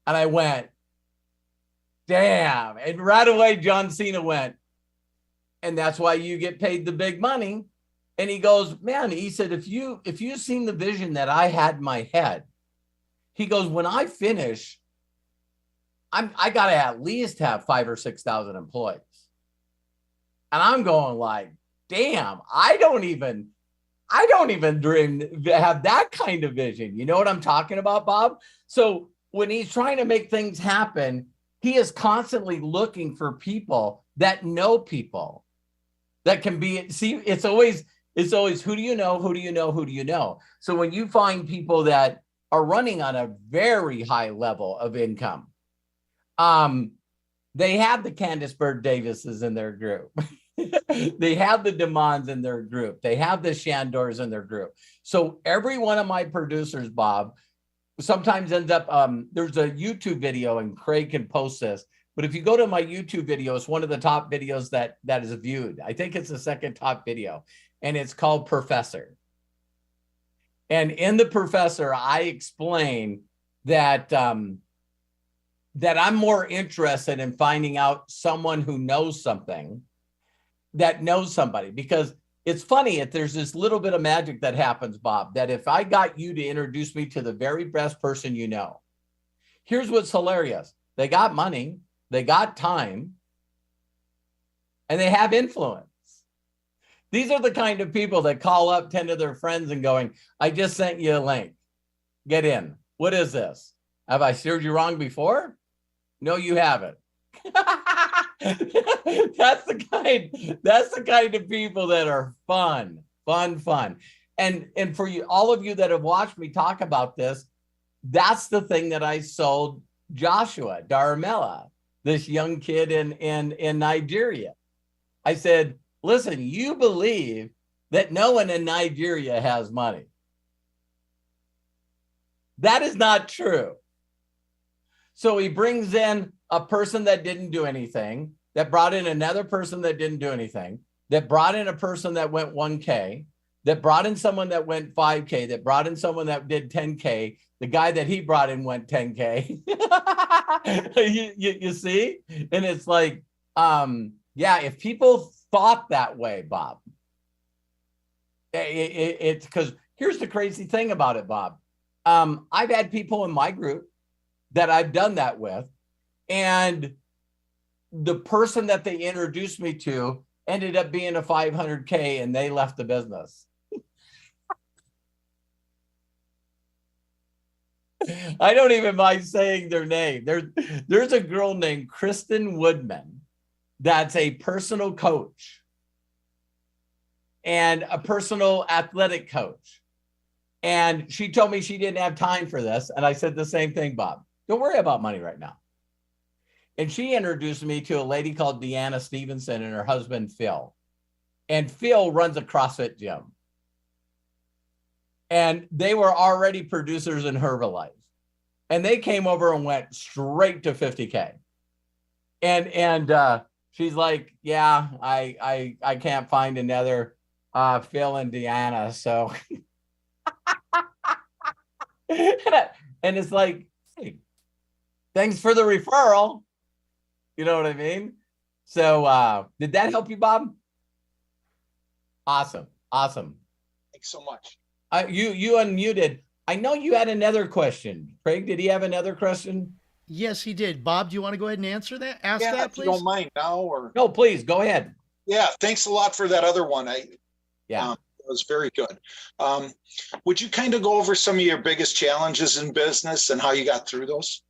And I went, damn. And right away, John Cena went, and that's why you get paid the big money. And he goes, man, he said, if you've seen the vision that I had in my head, he goes, when I finish, I got to at least have 5,000 or 6,000 employees. And I'm going like, damn, I don't even dream have that kind of vision. You know what I'm talking about, Bob? So when he's trying to make things happen, he is constantly looking for people that know people that can be, see, it's always, who do you know? Who do you know? Who do you know? So when you find people that are running on a very high level of income, they have the Candace Bird Davises in their group. They have the Demons in their group. They have the Shandors in their group. So every one of my producers, Bob, sometimes ends up, there's a YouTube video, and Craig can post this, but if you go to my YouTube video, it's one of the top videos that is viewed. I think it's the second top video, and it's called Professor. And in the Professor, I explain that that I'm more interested in finding out someone who knows something that knows somebody, because it's funny, if there's this little bit of magic that happens, Bob, that if I got you to introduce me to the very best person you know, here's what's hilarious. They got money, they got time, and they have influence. These are the kind of people that call up 10 of their friends and going, I just sent you a link. Get in. What is this? Have I steered you wrong before? No, you haven't. That's the kind of people that are fun. And for you, all of you that have watched me talk about this, that's the thing that I sold Joshua Daramella, this young kid in Nigeria. I said, listen, you believe that no one in Nigeria has money. That is not true. So he brings in a person that didn't do anything, that brought in another person that didn't do anything, that brought in a person that went 1K, that brought in someone that went 5K, that brought in someone that did 10K. The guy that he brought in went 10K. you see? And it's like, yeah, if people thought that way, Bob, it's because here's the crazy thing about it, Bob. I've had people in my group that I've done that with, and the person that they introduced me to ended up being a 500K and they left the business. I don't even mind saying their name. There's a girl named Kristen Woodman that's a personal coach and a personal athletic coach. And she told me she didn't have time for this. And I said the same thing, Bob. Don't worry about money right now. And she introduced me to a lady called Deanna Stevenson and her husband, Phil. And Phil runs a CrossFit gym. And they were already producers in Herbalife. And they came over and went straight to 50K. And she's like, yeah, I can't find another Phil and Deanna. So, and it's like, hey, thanks for the referral. You know what I mean? So did that help you, Bob? Awesome. Thanks so much. You unmuted. I know you had another question. Craig, did he have another question? Yes, he did. Bob, do you want to go ahead and answer that? Ask Yeah, that, if you please. don't mind now, or No, please go ahead. yeah, thanks a lot for that other one. Yeah. It was very good. Would you kind of go over some of your biggest challenges in business and how you got through those?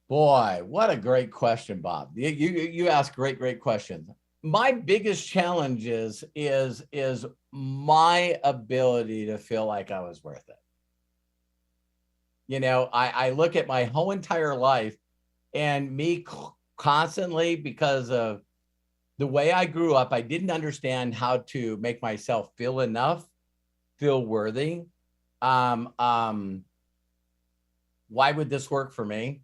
Boy, what a great question, Bob. You ask great questions. My biggest challenge is my ability to feel like I was worth it. You know, I look at my whole entire life and me constantly, because of the way I grew up, I didn't understand how to make myself feel enough, feel worthy. Why would this work for me?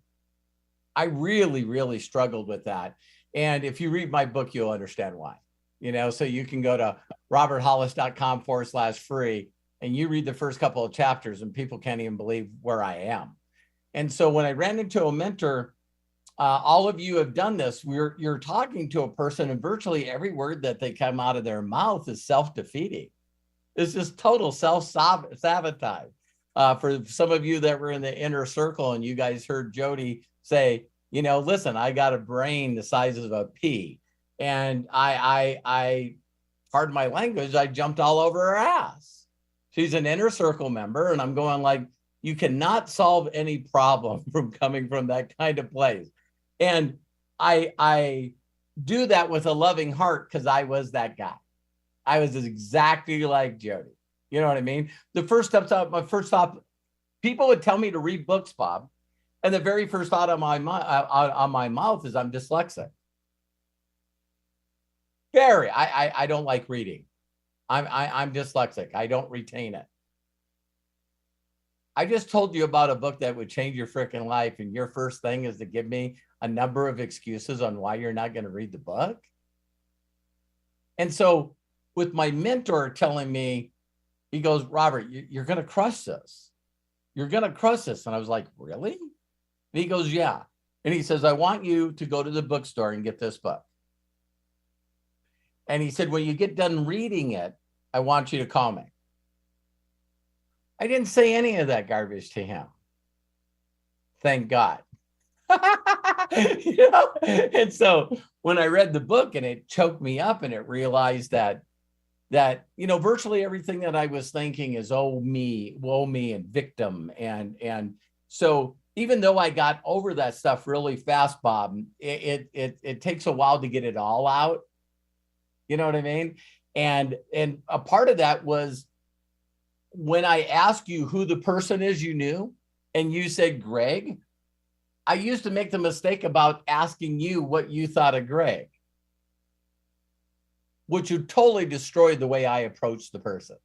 I really struggled with that. And if you read my book, you'll understand why. You know, so you can go to roberthollis.com/free and you read the first couple of chapters and people can't even believe where I am. And so when I ran into a mentor, all of you have done this. You're talking to a person and virtually every word that they come out of their mouth is self-defeating. It's just total self-sabotage. For some of you that were in the inner circle and you guys heard Jody say, you know, listen, I got a brain the size of a pea. And I pardon my language, I jumped all over her ass. She's an inner circle member. And I'm going like, you cannot solve any problem from coming from that kind of place. And I do that with a loving heart because I was that guy. I was exactly like Jody. You know what I mean? My first thought, people would tell me to read books, Bob. And the very first thought on my mouth is I'm dyslexic. I don't like reading. I'm dyslexic. I don't retain it. I just told you about a book that would change your freaking life. And your first thing is to give me a number of excuses on why you're not going to read the book. And so with my mentor telling me, he goes, Robert, you're going to crush this. You're going to crush this. And I was like, really? And he goes, yeah. And he says, I want you to go to the bookstore and get this book. And he said, when you get done reading it, I want you to call me. I didn't say any of that garbage to him. Thank God. You know? And so when I read the book and it choked me up and it realized that, you know, virtually everything that I was thinking is, oh, me, woe me, and victim. And so even though I got over that stuff really fast, Bob, it takes a while to get it all out. You know what I mean? And a part of that was when I asked you who the person is you knew, and you said Greg, I used to make the mistake about asking you what you thought of Greg. which would totally destroy the way I approach the person.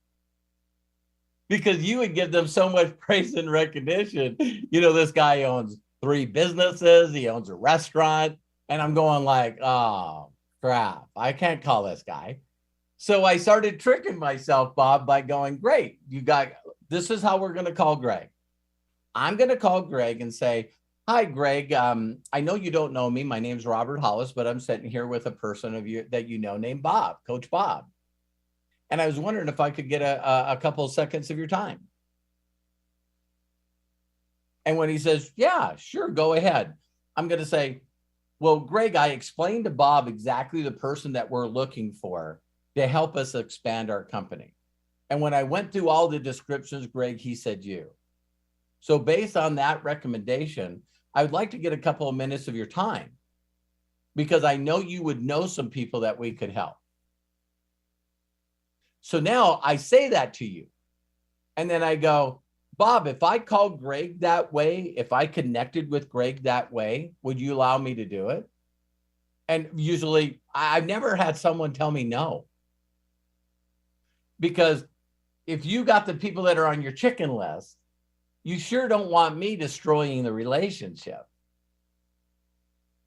Because you would give them so much praise and recognition. You know, this guy owns 3 businesses, he owns a restaurant, and I'm going like, oh crap, I can't call this guy. So I started tricking myself, Bob, by going, great, this is how we're going to call Greg. I'm going to call Greg and say, hi, Greg. I know you don't know me. My name's Robert Hollis, but I'm sitting here with a person of you that you know named Bob, Coach Bob. And I was wondering if I could get a couple of seconds of your time. And when he says, yeah, sure, go ahead, I'm going to say, well, Greg, I explained to Bob exactly the person that we're looking for to help us expand our company. And when I went through all the descriptions, Greg, he said you. So based on that recommendation, I would like to get a couple of minutes of your time because I know you would know some people that we could help. So now I say that to you. And then I go, Bob, if I called Greg that way, if I connected with Greg that way, would you allow me to do it? And usually I've never had someone tell me no. Because if you got the people that are on your chicken list, you sure don't want me destroying the relationship.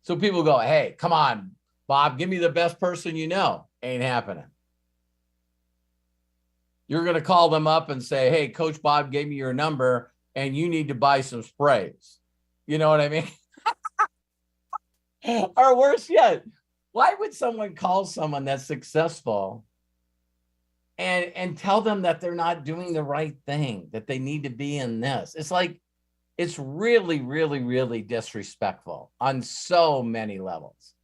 So people go, hey, come on, Bob, give me the best person you know. Ain't happening. You're going to call them up and say, hey, Coach Bob gave me your number and you need to buy some sprays. You know what I mean? Or worse yet, why would someone call someone that's successful and tell them that they're not doing the right thing, that they need to be in this? It's like, it's really, really, really disrespectful on so many levels.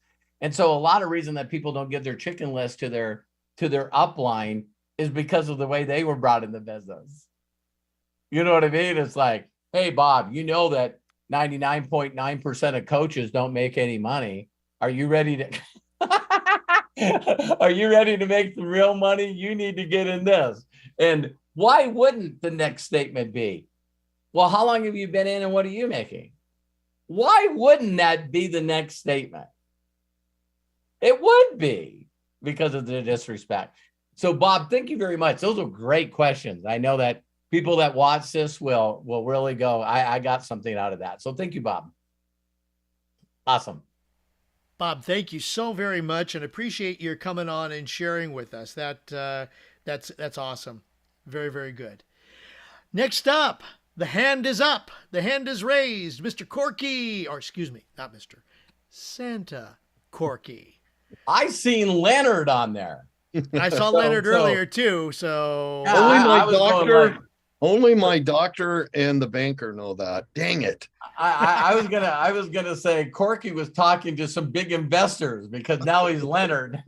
And so a lot of reason that people don't give their chicken list to their upline is because of the way they were brought in the business. You know what I mean? It's like, hey, Bob, you know that 99.9% of coaches don't make any money. Are you ready to are you ready to make some real money? You need to get in this. And why wouldn't the next statement be, well, how long have you been in and what are you making? Why wouldn't that be the next statement? It would be because of the disrespect. So, Bob, thank you very much. Those are great questions. I know that people that watch this will really go, I got something out of that. So thank you, Bob. Awesome. Bob, thank you so very much and appreciate your coming on and sharing with us. That's awesome. Very, very good. Next up, the hand is up. The hand is raised. Mr. Corky, or excuse me, not Mr. Santa Corky. I seen Leonard on there. I saw Leonard earlier too. So yeah, only my doctor and the banker know that. Dang it. I was gonna say Corky was talking to some big investors because now he's Leonard.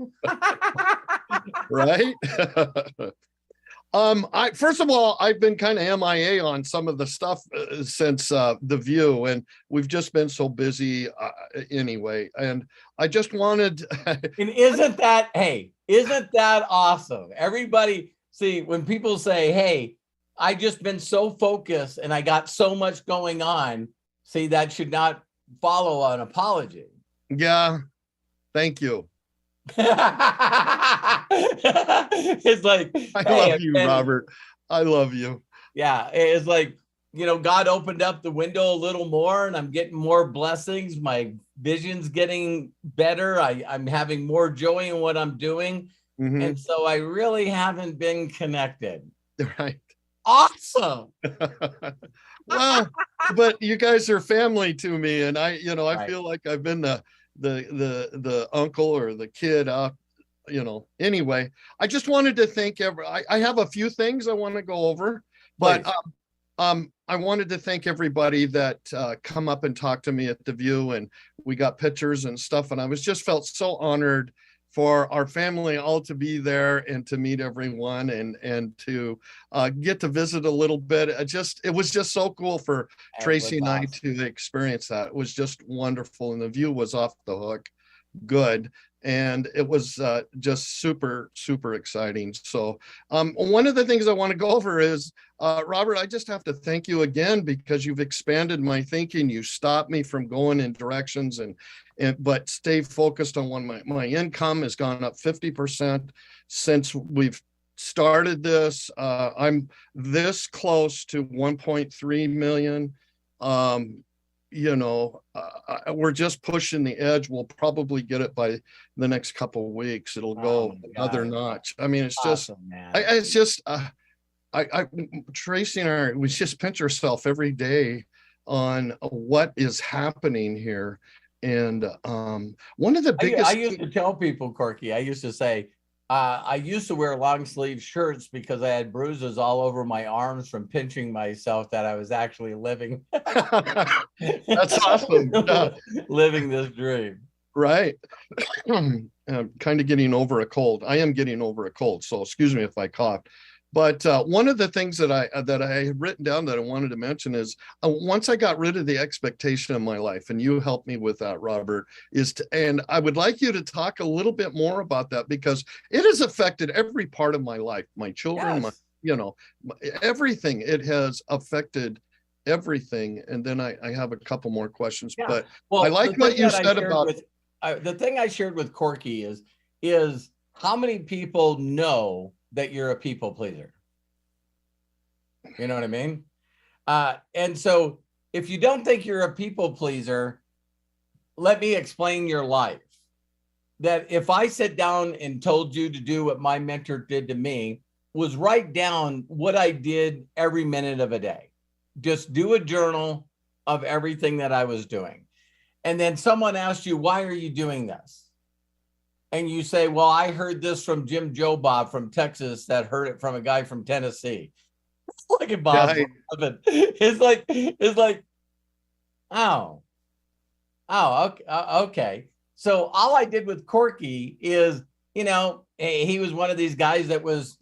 Right? First of all, I've been kind of MIA on some of the stuff since The View, and we've just been so busy anyway. And I just wanted. And isn't that awesome? Everybody, see, when people say, hey, I just been so focused and I got so much going on, see, that should not follow an apology. Yeah, thank you. It's like, I love you, Robert. I love you. Yeah, it's like, you know, God opened up the window a little more and I'm getting more blessings. My vision's getting better. I'm having more joy in what I'm doing. Mm-hmm. And so I really haven't been connected. Right. Awesome. Well, but you guys are family to me. And I feel like I've been the uncle or the kid anyway. I just wanted to thank I have a few things I want to go over, but I wanted to thank everybody that come up and talk to me at The View, and we got pictures and stuff, and I just felt so honored for our family all to be there and to meet everyone and to get to visit a little bit. It was just so cool for Tracy and I to experience that. It was just wonderful, and The View was off the hook good. and it was just super, super exciting. So one of the things I want to go over is, Robert, I just have to thank you again because you've expanded my thinking. You stopped me from going in directions but stay focused on one. My income has gone up 50% since we've started this. I'm this close to 1.3 million. We're just pushing the edge. We'll probably get it by the next couple of weeks. It'll go another notch. I mean, it's Awesome, just, man. it's just, Tracy and I, we just pinch ourselves every day on what is happening here. And one of the biggest, I used to tell people, Corky, I used to say, I used to wear long sleeve shirts because I had bruises all over my arms from pinching myself that I was actually living. That's awesome. Living this dream. Right. I'm kind of getting over a cold. I am getting over a cold. So excuse me if I cough. But one of the things that I had written down that I wanted to mention is once I got rid of the expectation of my life, and you helped me with that, Robert, and I would like you to talk a little bit more about that because it has affected every part of my life, my children, everything. It has affected everything. And then I have a couple more questions, but I like what you said about the thing I shared with Corky is how many people know that you're a people pleaser. You know what I mean? And so if you don't think you're a people pleaser, let me explain your life. That if I sat down and told you to do what my mentor did to me, was write down what I did every minute of a day. Just do a journal of everything that I was doing. And then someone asked you, why are you doing this? And you say, well, I heard this from Jim Joe Bob from Texas that heard it from a guy from Tennessee. Look at Bob. It's like, oh, okay. So all I did with Corky is, he was one of these guys that was,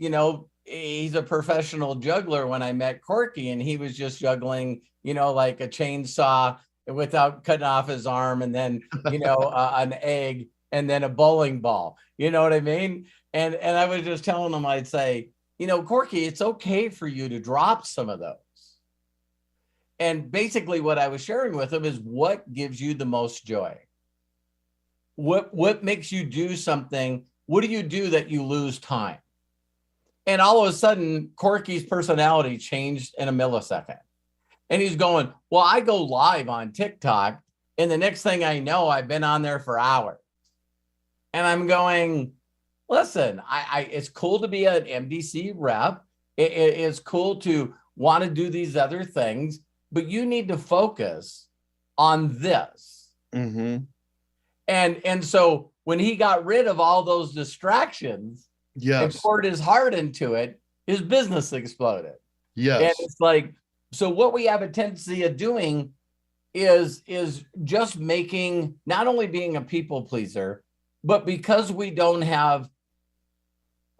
he's a professional juggler when I met Corky, and he was just juggling, like a chainsaw without cutting off his arm, and then, an egg, and then a bowling ball, you know what I mean? And I was just telling him, I'd say, Corky, it's okay for you to drop some of those. And basically what I was sharing with him is what gives you the most joy? What makes you do something? What do you do that you lose time? And all of a sudden, Corky's personality changed in a millisecond. And he's going, well, I go live on TikTok, and the next thing I know, I've been on there for hours. And I'm going, listen, it's cool to be an MDC rep. It's cool to want to do these other things, but you need to focus on this. Mm-hmm. And so when he got rid of all those distractions and poured his heart into it, his business exploded. Yes. And it's like, so what we have a tendency of doing is just making, not only being a people pleaser, but because we don't have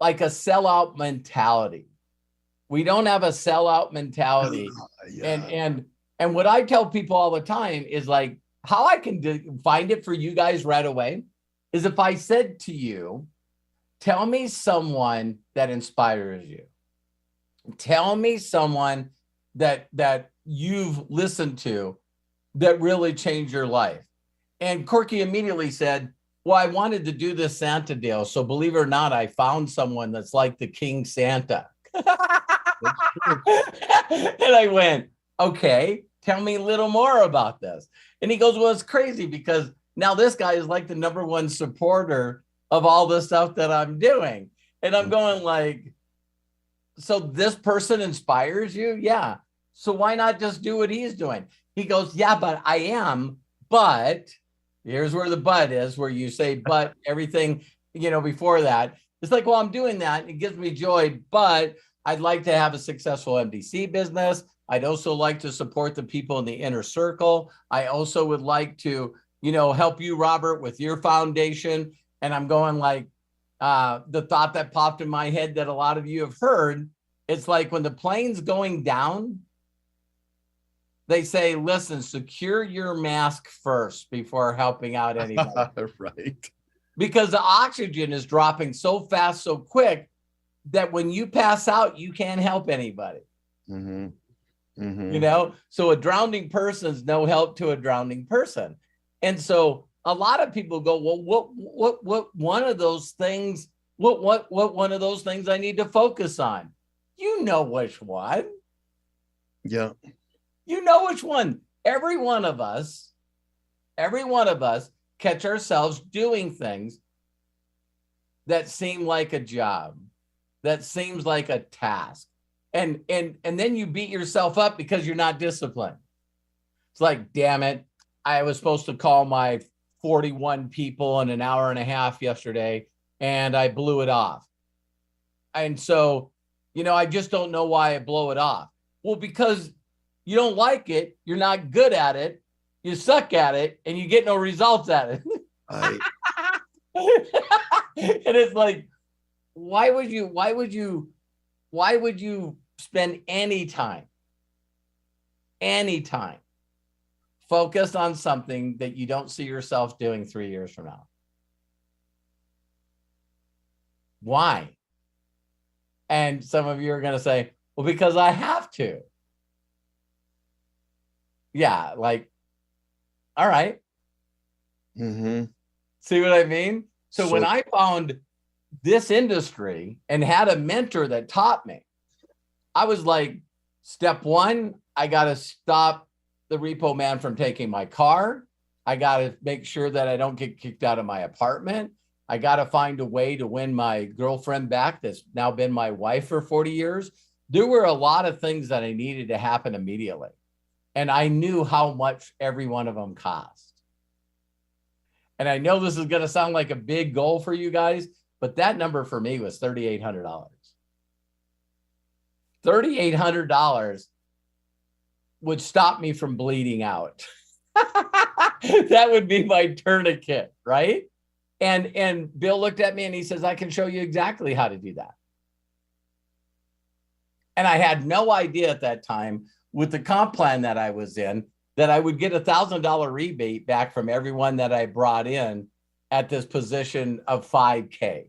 like a sellout mentality. We don't have a sellout mentality. And what I tell people all the time is like, how I can find it for you guys right away is if I said to you, tell me someone that inspires you. Tell me someone that you've listened to that really changed your life. And Corky immediately said, well, I wanted to do this Santa deal. So believe it or not, I found someone that's like the King Santa. And I went, okay, tell me a little more about this. And he goes, well, it's crazy because now this guy is like the #1 supporter of all the stuff that I'm doing. And I'm going like, so this person inspires you? Yeah. So why not just do what he's doing? He goes, yeah, but I am, but here's where the but is, where you say, but everything, before that, it's like, well, I'm doing that. It gives me joy, but I'd like to have a successful MDC business. I'd also like to support the people in the inner circle. I also would like to, help you, Robert, with your foundation. And I'm going like, the thought that popped in my head that a lot of you have heard, it's like when the plane's going down, they say, listen, secure your mask first before helping out anybody. Right. because the oxygen is dropping so fast, so quick that when you pass out, you can't help anybody. Mm-hmm. You know, so a drowning person's no help to a drowning person. And so a lot of people go, well, what one of those things, what one of those things I need to focus on? You know which one. Yeah. You know which one. Every one of us catch ourselves doing things that seem like a job, that seems like a task. And then you beat yourself up because you're not disciplined. It's like, damn it, I was supposed to call my 41 people in an hour and a half yesterday, and I blew it off. And so, you know, I just don't know why I blow it off. Well, because you don't like it, you're not good at it, you suck at it, and you get no results at it. I, And it's like, why would you spend any time focused on something that you don't see yourself doing 3 years from now? Why? And some of you are going to say, well, because I have to. Yeah, like, all right. mm-hmm. See what I mean? So when I found this industry and had a mentor that taught me, I was like, step one, I got to stop the repo man from taking my car. I got to make sure that I don't get kicked out of my apartment. I got to find a way to win my girlfriend back that's now been my wife for 40 years. There were a lot of things that I needed to happen immediately. And I knew how much every one of them cost. And I know this is going to sound like a big goal for you guys, but that number for me was $3,800. $3,800 would stop me from bleeding out. That would be my tourniquet, right? And Bill looked at me and he says, I can show you exactly how to do that. And I had no idea at that time, with the comp plan that I was in, that I would get $1,000 rebate back from everyone that I brought in at this position of $5K.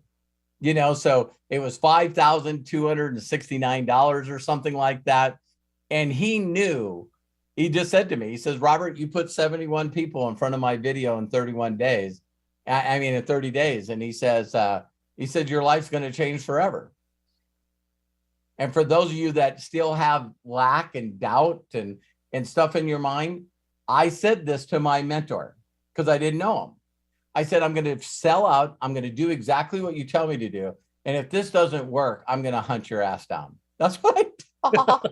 You know, so it was $5,269 or something like that. And he knew, he just said to me, he says, Robert, you put 71 people in front of my video in 31 days. I mean, in 30 days. And he says, your life's going to change forever. And for those of you that still have lack and doubt and stuff in your mind, I said this to my mentor because I didn't know him. I said, I'm going to sell out. I'm going to do exactly what you tell me to do. And if this doesn't work, I'm going to hunt your ass down. That's what I thought.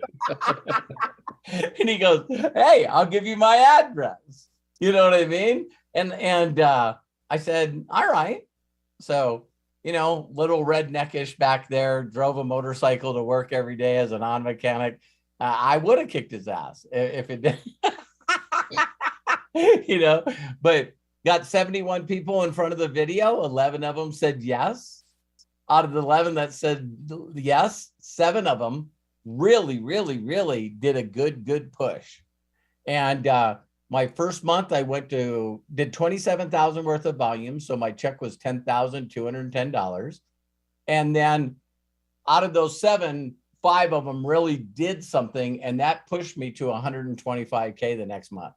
And he goes, hey, I'll give you my address. You know what I mean? And I said, all right. So, you know, little redneckish back there, drove a motorcycle to work every day as an auto mechanic. I would have kicked his ass if it did. You know, but got 71 people in front of the video. 11 of them said yes. Out of the 11 that said yes, 7 of them really did a good push. And my first month I did 27,000 worth of volume. So my check was $10,210. And then out of those 7, 5 of them really did something. And that pushed me to 125K the next month.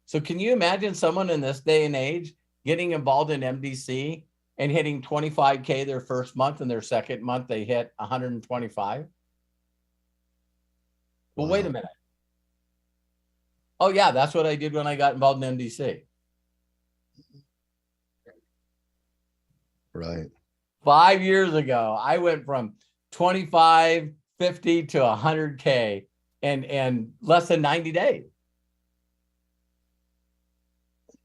So can you imagine someone in this day and age getting involved in MDC and hitting 25K their first month, and their second month they hit 125? Well, wait a minute. Oh yeah, that's what I did when I got involved in MDC. Right. 5 years ago, I went from 25, 50 to 100K in less than 90 days.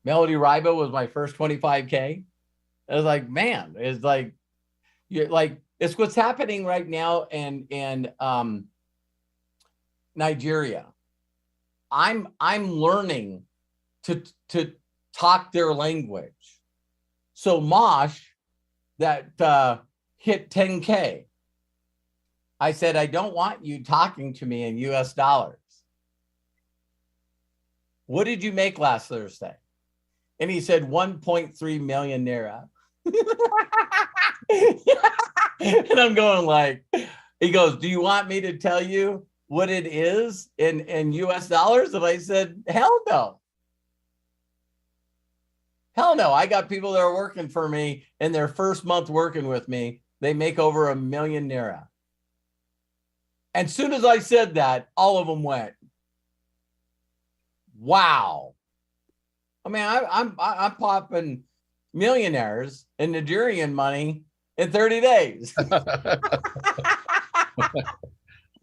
Melody Ribo was my first 25K. I was like, man, it's like, it's what's happening right now in Nigeria. I'm learning to talk their language. So Mosh, that hit 10K, I said, I don't want you talking to me in US dollars. What did you make last Thursday? And he said 1.3 million naira. And I'm going like, he goes, do you want me to tell you what it is in US dollars? And I said, hell no. Hell no. I got people that are working for me in their first month working with me. They make over 1 million naira. And soon as I said that, all of them went, wow. I mean, I'm popping millionaires in Nigerian money in 30 days.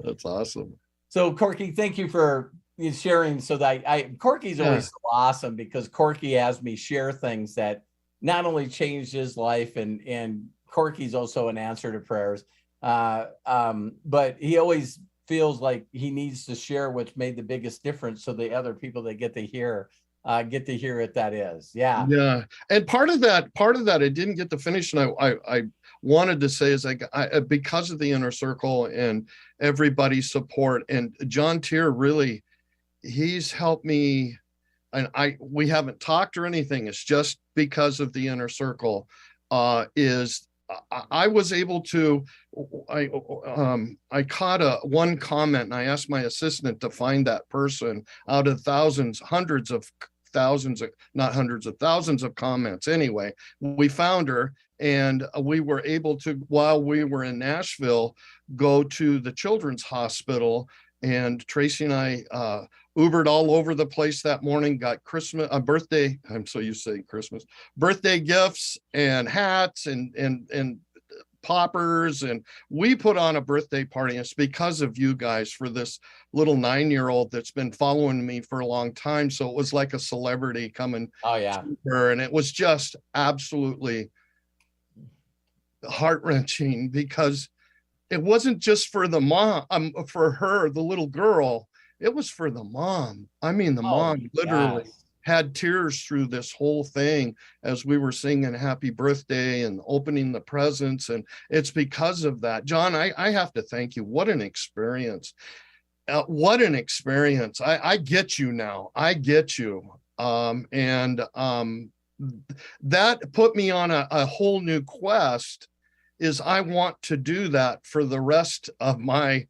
That's awesome. So Corky, thank you for sharing. So that Corky's always so awesome, because Corky has me share things that not only changed his life, and Corky's also an answer to prayers, but he always feels like he needs to share what's made the biggest difference, so the other people that get to hear it. That is, yeah. And part of that I didn't get to finish, and I wanted to say is like, because of the inner circle and everybody's support, and John Tier really, he's helped me, and we haven't talked or anything. It's just because of the inner circle. I was able to, I caught one comment, and I asked my assistant to find that person out of thousands, hundreds of thousands, not hundreds of thousands of comments. Anyway, we found her, and we were able to, while we were in Nashville, go to the Children's Hospital. And Tracy and I Ubered all over the place that morning, got birthday, I'm so used to saying Christmas, birthday gifts and hats and poppers, and we put on a birthday party. It's because of you guys, for this little 9-year-old that's been following me for a long time. So it was like a celebrity coming to her, and it was just absolutely heart-wrenching, because it wasn't just for the mom, for her, the little girl, it was for the mom. I mean, the mom literally had tears through this whole thing as we were singing happy birthday and opening the presents. And it's because of that. John, I have to thank you. What an experience. What an experience. I get you now. I get you. That put me on a whole new quest. Is I want to do that for the rest of my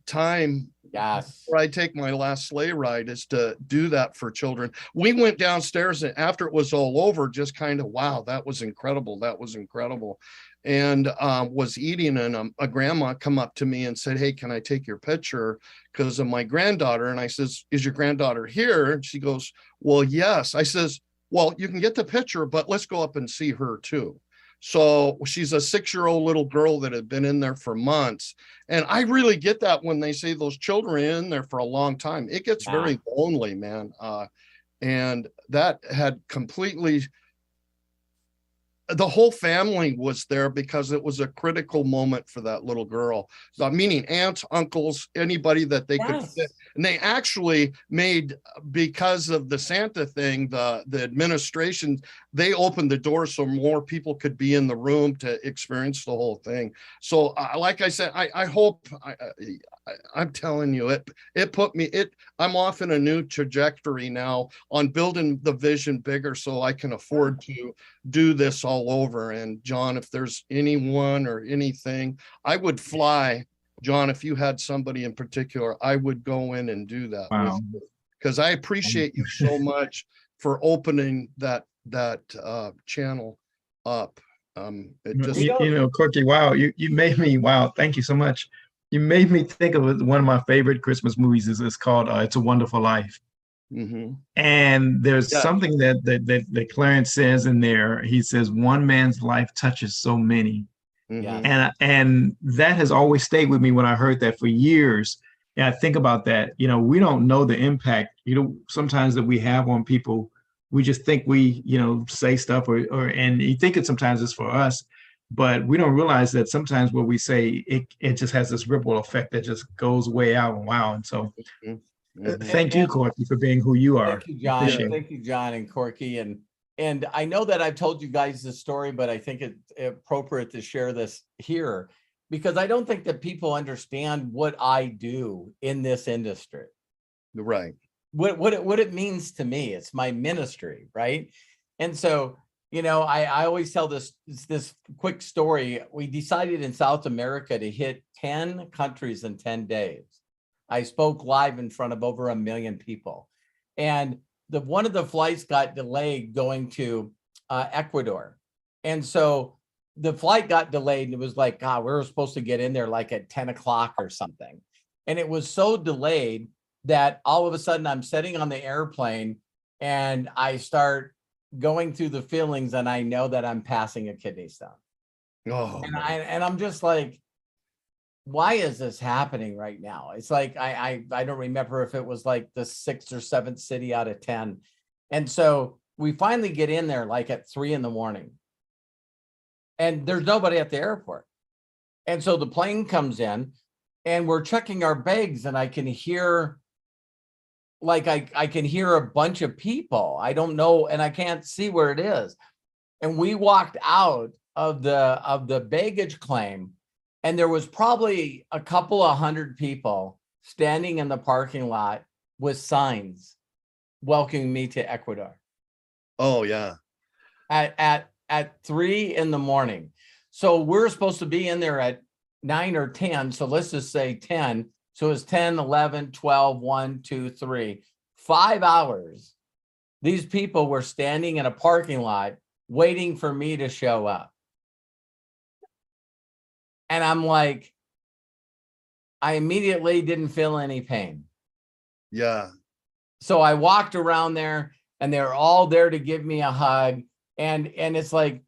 time. Yes. Where I take my last sleigh ride, is to do that for children. We went downstairs, and after it was all over, just kind of, wow, that was incredible. That was incredible. And was eating, and a grandma come up to me and said, hey, can I take your picture because of my granddaughter? And I says, is your granddaughter here? And she goes, well, yes. I says, well, you can get the picture, but let's go up and see her too. So she's a 6-year-old little girl that had been in there for months. And I really get that when they say those children are in there for a long time. It gets very lonely, man. And that had completely, the whole family was there because it was a critical moment for that little girl. So, meaning aunts, uncles, anybody that they could fit. And they actually made, because of the Santa thing, the administration, they opened the door so more people could be in the room to experience the whole thing. So like I said, I hope, I'm telling you, it put me, I'm off in a new trajectory now on building the vision bigger so I can afford to do this all over. And John, if there's anyone or anything, I would fly. John, if you had somebody in particular, I would go in and do that. Wow. Because I appreciate you so much for opening that channel up. It just, you know, Corky, wow, you made me, wow, thank you so much. You made me think of one of my favorite Christmas movies. It's called It's a Wonderful Life. Mm-hmm. And there's something that Clarence says in there. He says, one man's life touches so many. Mm-hmm. And that has always stayed with me when I heard that for years. And I think about that, you know, we don't know the impact, you know, sometimes that we have on people. We just think we, you know, say stuff and you think it sometimes it's for us, but we don't realize that sometimes what we say, it just has this ripple effect that just goes way out. And wow. And so thank you, Corky, for being who you are. Thank you, John. Thank you, John and Corky. And I know that I've told you guys this story, but I think it's appropriate to share this here because I don't think that people understand what I do in this industry. Right. what it means to me. It's my ministry, right? And so, you know, I always tell this quick story. We decided in South America to hit 10 countries in 10 days. I spoke live in front of over 1 million people. And one of the flights got delayed going to Ecuador. And so the flight got delayed, and it was like, God, we were supposed to get in there like at 10 o'clock or something. And it was so delayed that all of a sudden I'm sitting on the airplane and I start going through the feelings, and I know that I'm passing a kidney stone. Oh, And I'm just like, why is this happening right now? It's like, I don't remember if it was like the 6th or 7th city out of 10. And so we finally get in there like at 3 a.m. and there's nobody at the airport. And so the plane comes in and we're checking our bags, and I can hear, like, I can hear a bunch of people. I don't know, and I can't see where it is. And we walked out of the baggage claim, and there was probably a couple of 100 people standing in the parking lot with signs welcoming me to Ecuador. oh yeah. At 3 a.m. So we're supposed to be in there at 9 or 10. So let's just say 10. So it's 10, 11, 12, 1, 2, 3, 5 hours. These people were standing in a parking lot waiting for me to show up. And I'm like, I immediately didn't feel any pain. Yeah. So I walked around there, and they're all there to give me a hug. And it's like,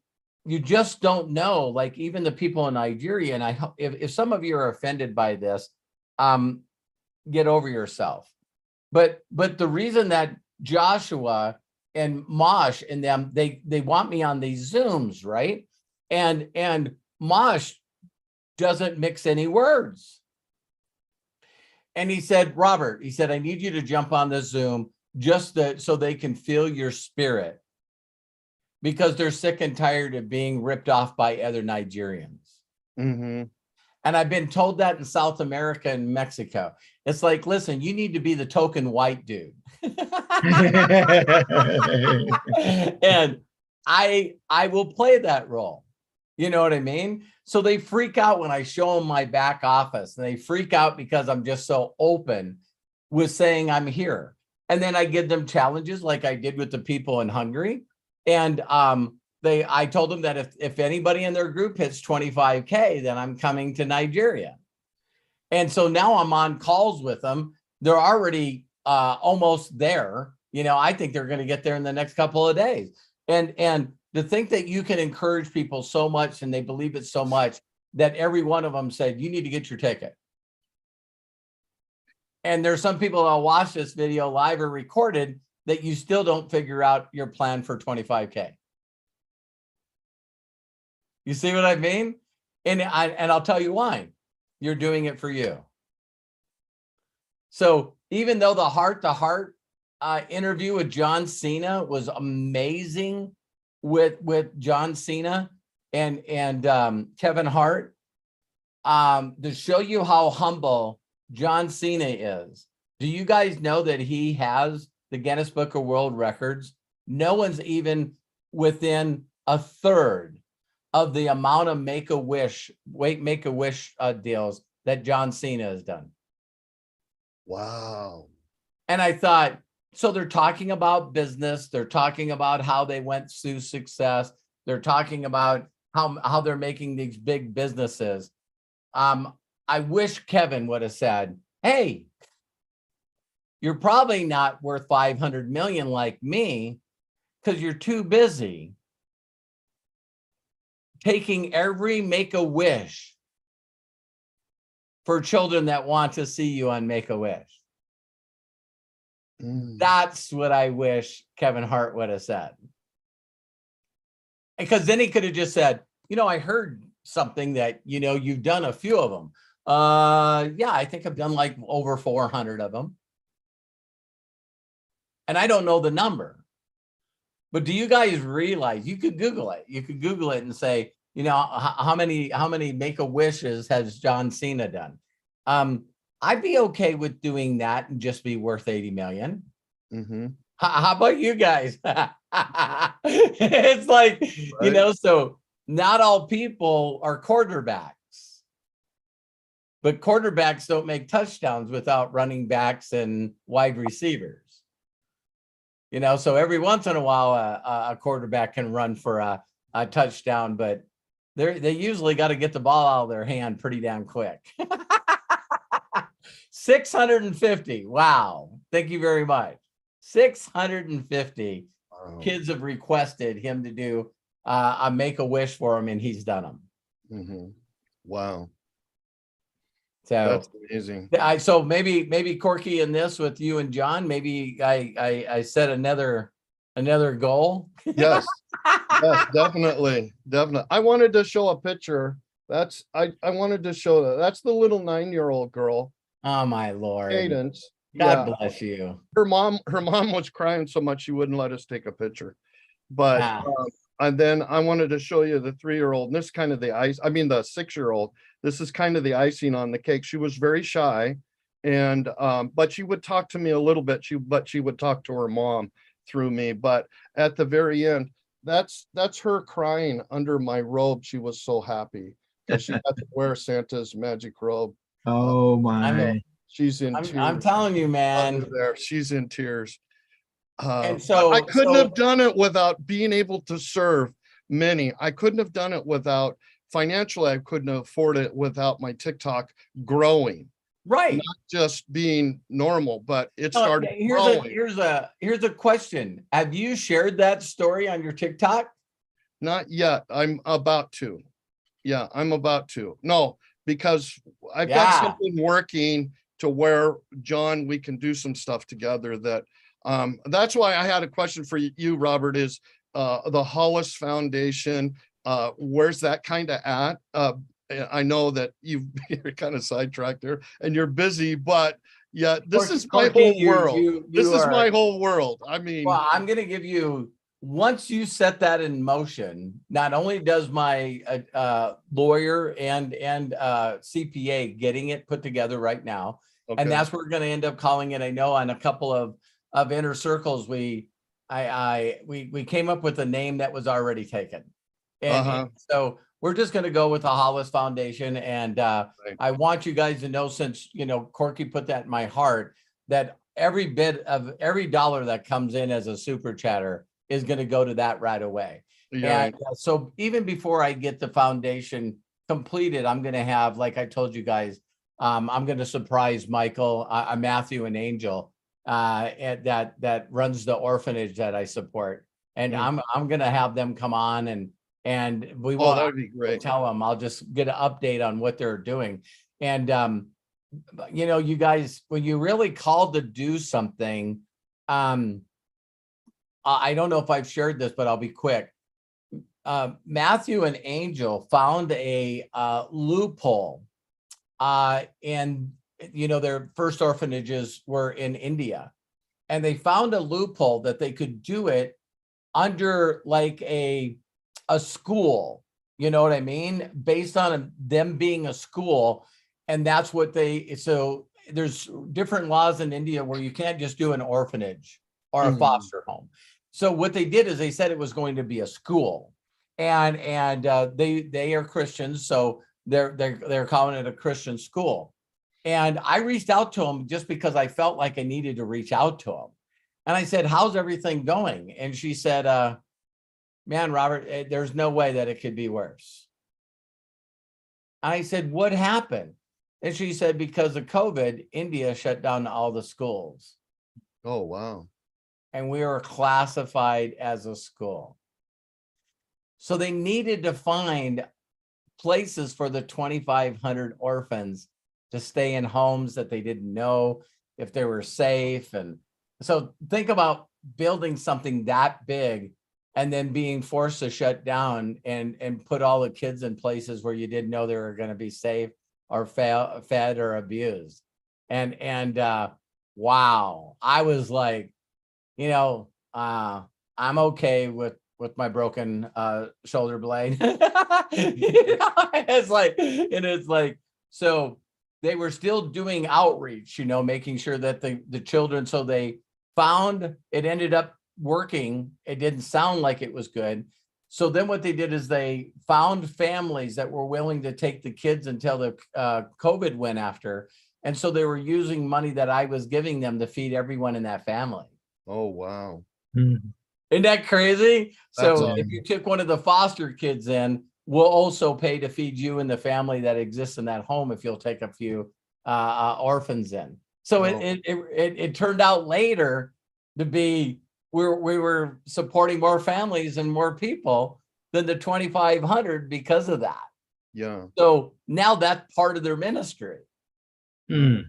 you just don't know, like even the people in Nigeria. And I hope if some of you are offended by this, get over yourself. But the reason that Joshua and Mosh and them, they want me on these Zooms, right? And Mosh doesn't mix any words. And he said, Robert, he said, I need you to jump on the Zoom just so they can feel your spirit, because they're sick and tired of being ripped off by other Nigerians. Mm-hmm. And I've been told that in South America and Mexico. It's like, listen, you need to be the token white dude. And I will play that role. You know what I mean? So they freak out when I show them my back office, and they freak out because I'm just so open with saying I'm here. And then I give them challenges like I did with the people in Hungary. And I told them that if anybody in their group hits 25K, then I'm coming to Nigeria. And so now I'm on calls with them. They're already almost there. You know, I think they're going to get there in the next couple of days. And to think that you can encourage people so much, and they believe it so much, that every one of them said, you need to get your ticket. And there's some people that'll watch this video live or recorded that you still don't figure out your plan for 25K. You see what I mean? And I'll tell you why. You're doing it for you. So even though the Hart to Hart interview with John Cena was amazing with John Cena and Kevin Hart, to show you how humble John Cena is. Do you guys know that he has the Guinness Book of World Records? No one's even within a third of the amount of Make-A-Wish deals that John Cena has done. Wow. And I thought, so they're talking about business. They're talking about how they went through success. They're talking about how they're making these big businesses. I wish Kevin would have said, hey, you're probably not worth 500 million like me, because you're too busy taking every Make-A-Wish for children that want to see you on Make-A-Wish. That's what I wish Kevin Hart would have said. Because then he could have just said, you know, I heard something that, you know, you've done a few of them. Yeah, I think I've done like over 400 of them. And I don't know the number. But do you guys realize, you could Google it. You could Google it and say, you know, how many Make-A-Wishes has John Cena done? I'd be okay with doing that and just be worth 80 million. Mm-hmm. How about you guys? It's like, you know, so not all people are quarterbacks, but quarterbacks don't make touchdowns without running backs and wide receivers. You know, so every once in a while, a quarterback can run for a touchdown, but they usually got to get the ball out of their hand pretty damn quick. 650. Wow. Thank you very much. 650 kids have requested him to do a Make-A-Wish for him, and he's done them. Mm-hmm. Wow. So that's amazing. So maybe Corky in this with you and John, maybe I set another goal. Yes. Yes, definitely. I wanted to show a picture. I wanted to show that's the little 9-year-old girl. Oh my Lord. Cadence. God bless you. Her mom was crying so much she wouldn't let us take a picture. But and then I wanted to show you the 3-year-old. And this is kind of the the 6-year-old. This is kind of the icing on the cake. She was very shy, and but she would talk to me a little bit. She would talk to her mom through me. But at the very end, that's her crying under my robe. She was so happy because she got to wear Santa's magic robe. Oh my! She's in tears. I'm telling you, man. There, she's in tears. And so I couldn't have done it without being able to serve many. I couldn't have done it without financially. I couldn't afford it without my TikTok growing. Right. Not just being normal, but it started growing. Here's a question. Have you shared that story on your TikTok? Not yet. I'm about to. Yeah, I'm about to. No, because I've got something working to where, John, we can do some stuff together. That's why I had a question for you, Robert, is the Hollis Foundation, where's that kind of at? I know that you're kind of sidetracked there and you're busy, but yeah, this is my whole world. This is my whole world. I mean, well, I'm going to give you, once you set that in motion, not only does my lawyer and CPA getting it put together right now, and that's what we're going to end up calling it. I know on a couple of inner circles, we came up with a name that was already taken. And so we're just going to go with the Hollis Foundation. And I want you guys to know, since, you know, Corky put that in my heart, that every dollar that comes in as a super chatter is going to go to that right away. Yeah. And so even before I get the foundation completed, I'm going to have, like I told you guys, I'm going to surprise Michael, Matthew, and Angel that runs the orphanage that I support, and I'm going to have them come on and we will. That'd be great. Tell them I'll just get an update on what they're doing, and you know, you guys, when you really called to do something, I don't know if I've shared this, but I'll be quick. Matthew and Angel found a loophole. And, you know, their first orphanages were in India, and they found a loophole that they could do it under like a school, you know what I mean? Based on them being a school. And that's what so there's different laws in India where you can't just do an orphanage or a foster home. So what they did is they said it was going to be a school, and they are Christians. So they're calling it a Christian school. And I reached out to him just because I felt like I needed to reach out to him. And I said, how's everything going? And she said, man, Robert, there's no way that it could be worse. And I said, what happened? And she said, because of COVID, India shut down all the schools. Oh, wow. And we were classified as a school. So they needed to find places for the 2,500 orphans to stay in homes that they didn't know if they were safe. And so think about building something that big and then being forced to shut down and put all the kids in places where you didn't know they were going to be safe or fed or abused. And wow, I was like, you know, I'm okay with my broken shoulder blade. It's like, so they were still doing outreach, you know, making sure that the children, so they found it ended up working. It didn't sound like it was good. So then what they did is they found families that were willing to take the kids until the COVID went after. And so they were using money that I was giving them to feed everyone in that family. Oh, wow. Isn't that crazy? That's So if you took one of the foster kids in, we'll also pay to feed you and the family that exists in that home if you'll take a few orphans in. So it turned out later to be we were supporting more families and more people than the 2,500 because of that. Yeah. So now that's part of their ministry. Mm.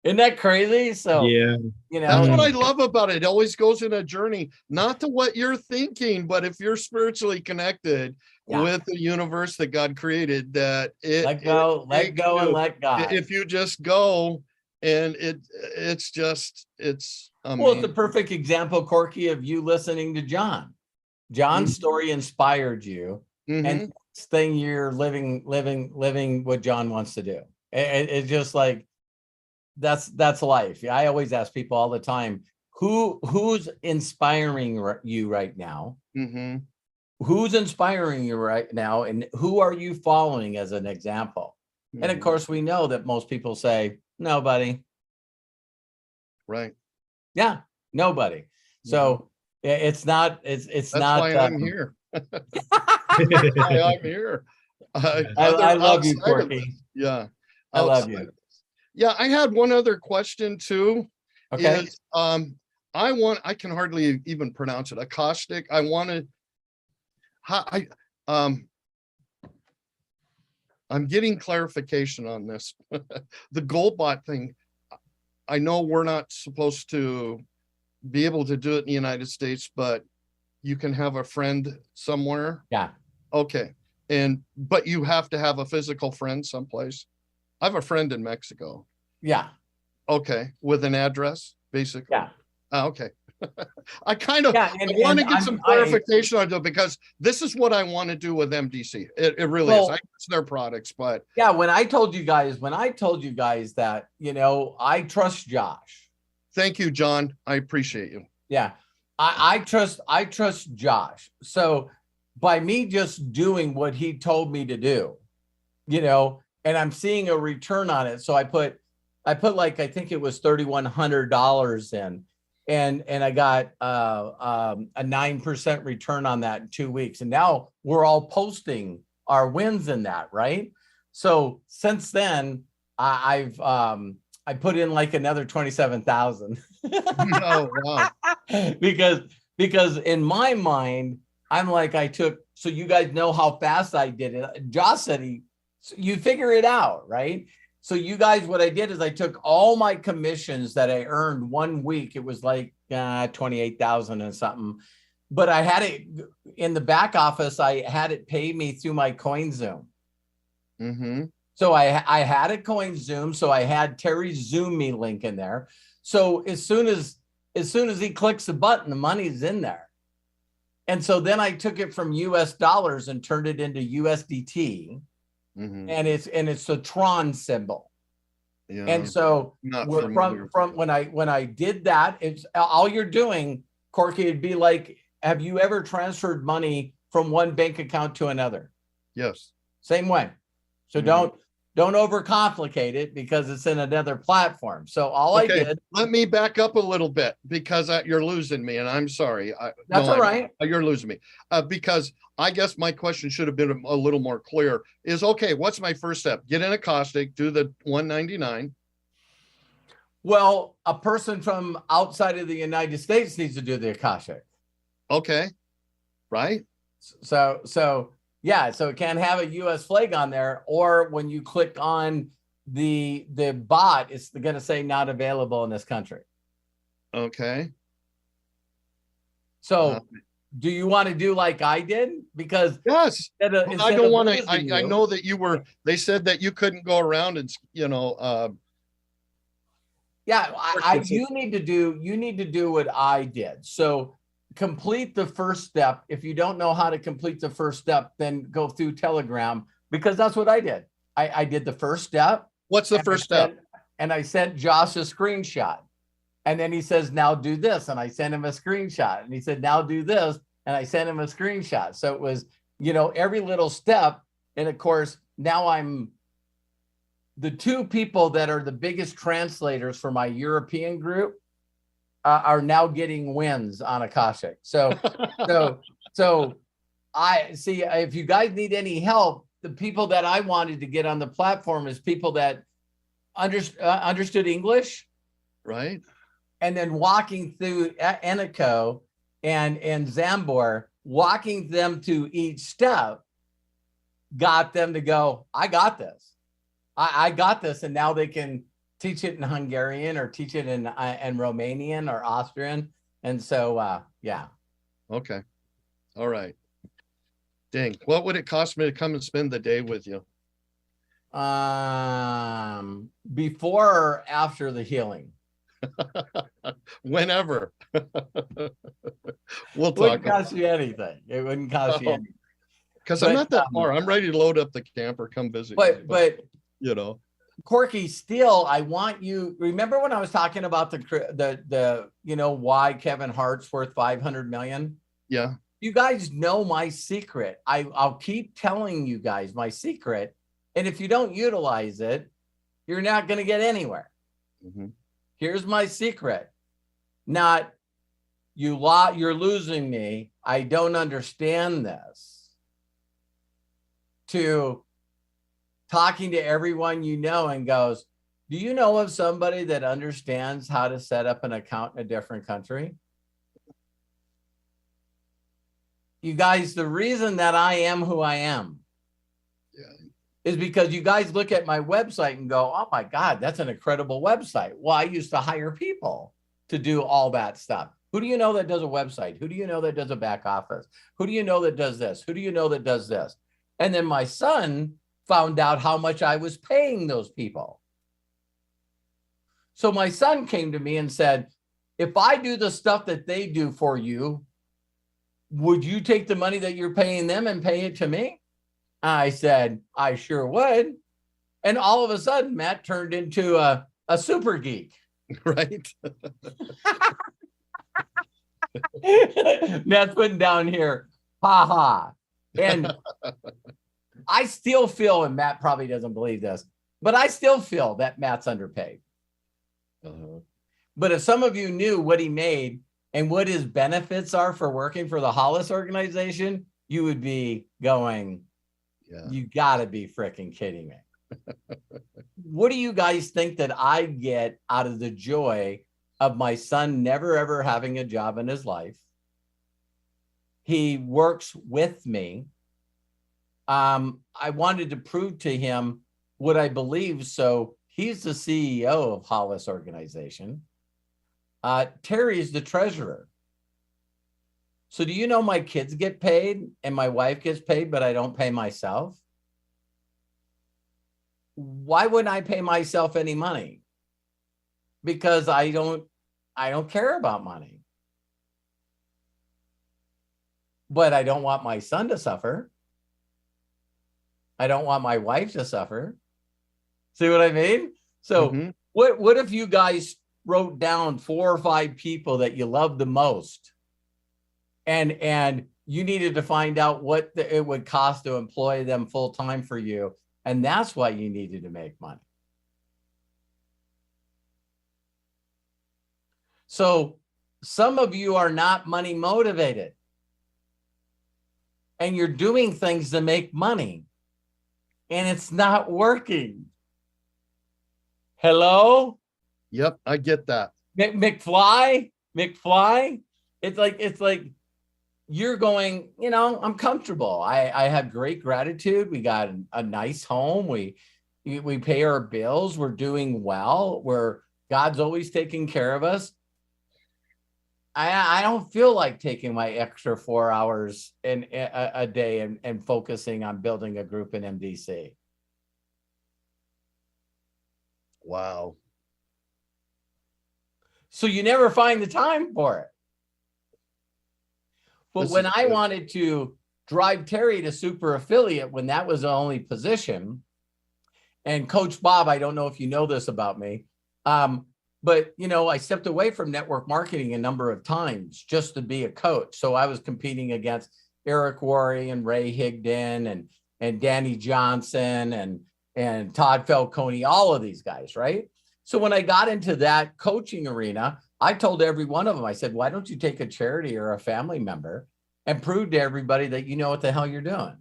Isn't that crazy? So Yeah. you know, That's what I love about it. It always goes in a journey, not to what you're thinking, but if you're spiritually connected with the universe that God created, that let go and let God. If you just go, and it's amazing. Well, it's a perfect example, Corky, of you listening to John. John's story inspired you, and this thing you're living what John wants to do. It's just like that's life. I always ask people all the time, who's inspiring you right now? Who's inspiring you right now, and who are you following as an example? And of course, we know that most people say nobody. Right. Yeah, nobody. So it's not. That's not why I'm here. That's why I'm here. I love you, Corky. Yeah, I love you. Yeah, I had one other question too. Okay. Is, I can hardly even pronounce it. Acoustic. I'm getting clarification on this. The GoldBot thing. I know we're not supposed to be able to do it in the United States, but you can have a friend somewhere. Yeah. Okay. But you have to have a physical friend someplace. I have a friend in Mexico. Yeah. Okay. With an address, basically. Yeah. Okay. I kind of want to get some clarification on it because this is what I want to do with MDC. It really is. I use their products, but yeah, when I told you guys that, I trust Josh. Thank you, John. I appreciate you. Yeah. I trust Josh. So by me just doing what he told me to do, and I'm seeing a return on it. So I put like, I think it was $3,100 in. And I got a 9% return on that in 2 weeks. And now we're all posting our wins in that, right? So since then, I put in like another 27,000. Oh, wow. because in my mind, I'm like, so you guys know how fast I did it. Josh said you figure it out, right? So you guys, what I did is I took all my commissions that I earned 1 week. It was like 28,000 and something, but I had it in the back office. I had it pay me through my CoinZoom. So I had a CoinZoom. So I had Terry's Zoom me link in there. So as soon as he clicks the button, the money's in there. And so then I took it from US dollars and turned it into USDT. And it's the Tron symbol. Yeah. And so from when I did that, it's all you're doing, Corky, it'd be like, have you ever transferred money from one bank account to another? Yes. Same way. So don't overcomplicate it because it's in another platform. So I did. Let me back up a little bit because you're losing me, and I'm sorry. That's all right. You're losing me because I guess my question should have been a little more clear. Is okay. What's my first step? Get an acoustic. Do the 199. Well, a person from outside of the United States needs to do the akashic. Okay. Right. So. Yeah, so it can't have a U.S. flag on there, or when you click on the bot, it's going to say not available in this country. Okay. So do you want to do like I did? Because yes, I don't want to. I know that they said that you couldn't go around and yeah, you need to do what I did. So complete the first step. If you don't know how to complete the first step, then go through Telegram, because that's what I did. I did the first step. What's the first step? And I sent Josh a screenshot. And then he says, now do this. And I sent him a screenshot. And he said, now do this. And I sent him a screenshot. So it was, every little step. And of course, now I'm the two people that are the biggest translators for my European group are now getting wins on Akashic. So I see, if you guys need any help, the people that I wanted to get on the platform is people that understood English. Right. And then walking through Enico and Zambor, walking them to each step, got them to go, I got this. I got this. And now they can teach it in Hungarian or teach it in Romanian or Austrian. And so, yeah. Okay. All right. Dang. What would it cost me to come and spend the day with you? Before or after the healing? Whenever. We'll talk. Wouldn't cost you anything. It wouldn't cost you anything. Because I'm not that far. I'm ready to load up the camper, come visit. But Corky, still, I want you. Remember when I was talking about the why Kevin Hart's worth 500 million? Yeah. You guys know my secret. I'll keep telling you guys my secret, and if you don't utilize it, you're not going to get anywhere. Mm-hmm. Here's my secret. Not you're losing me. I don't understand this. To talking to everyone you know and goes, do you know of somebody that understands how to set up an account in a different country? You guys, the reason that I am who I am is because you guys look at my website and go, oh my God, that's an incredible website. Well, I used to hire people to do all that stuff. Who do you know that does a website? Who do you know that does a back office? Who do you know that does this? Who do you know that does this? And then my son found out how much I was paying those people. So my son came to me and said, if I do the stuff that they do for you, would you take the money that you're paying them and pay it to me? I said, I sure would. And all of a sudden, Matt turned into a super geek. Right. Matt's putting down here, ha ha. And I still feel, and Matt probably doesn't believe this, but I still feel that Matt's underpaid. But if some of you knew what he made and what his benefits are for working for the Hollis organization, you would be going, you got to be freaking kidding me. What do you guys think that I get out of the joy of my son never ever having a job in his life? He works with me. I wanted to prove to him what I believe. So he's the CEO of Hollis organization. Terry's the treasurer. So do you know my kids get paid and my wife gets paid, but I don't pay myself? Why wouldn't I pay myself any money? Because I don't care about money. But I don't want my son to suffer. I don't want my wife to suffer. See what I mean? So what if you guys wrote down 4 or 5 people that you love the most, and you needed to find out what it would cost to employ them full time for you, and that's why you needed to make money. So some of you are not money motivated, and you're doing things to make money, and it's not working. Hello? Yep, I get that. McFly. It's like you're going, I'm comfortable. I have great gratitude. We got a nice home. We pay our bills. We're doing well. God's always taking care of us. I don't feel like taking my extra 4 hours in a day and focusing on building a group in MDC. Wow. So you never find the time for it. But when I wanted to drive Terry to super affiliate, when that was the only position, and Coach Bob, I don't know if you know this about me, but But, you know, I stepped away from network marketing a number of times just to be a coach. So I was competing against Eric Worre and Ray Higdon and Danny Johnson and Todd Falcone, all of these guys, right? So when I got into that coaching arena, I told every one of them, I said, why don't you take a charity or a family member and prove to everybody that you know what the hell you're doing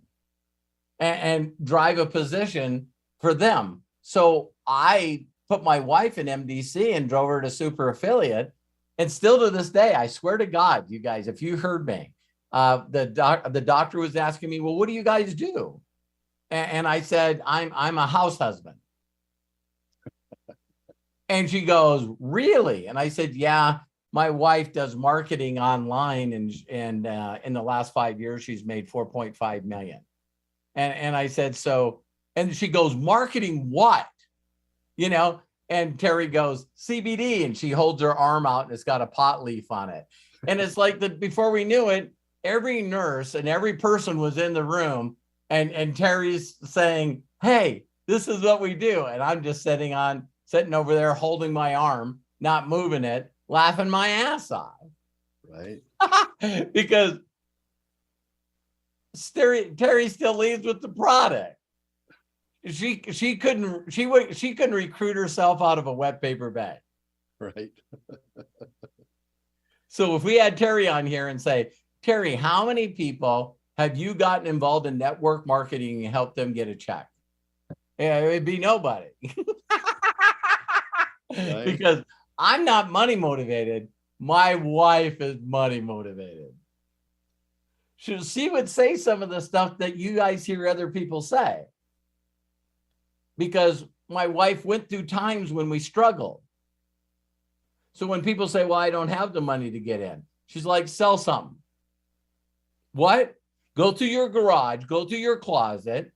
and drive a position for them. So I put my wife in MDC and drove her to super affiliate. And still to this day, I swear to God, you guys, if you heard me, the doctor was asking me, well, what do you guys do? And I said, I'm a house husband. And she goes, really? And I said, yeah, my wife does marketing online. And in the last 5 years, she's made 4.5 million. And I said, so, and she goes, marketing what? You know, and Terry goes, CBD. And she holds her arm out and it's got a pot leaf on it. And it's like before we knew it, every nurse and every person was in the room and Terry's saying, hey, this is what we do. And I'm just sitting over there holding my arm, not moving it, laughing my ass off. Right. Because Terry still leaves with the product. She couldn't recruit herself out of a wet paper bag. Right. So if we had Terry on here and say, Terry, how many people have you gotten involved in network marketing and helped them get a check? Yeah, it'd be nobody. Right. Because I'm not money motivated. My wife is money motivated. She would say some of the stuff that you guys hear other people say. Because my wife went through times when we struggled. So when people say, well, I don't have the money to get in, she's like, sell something. What? Go to your garage, go to your closet,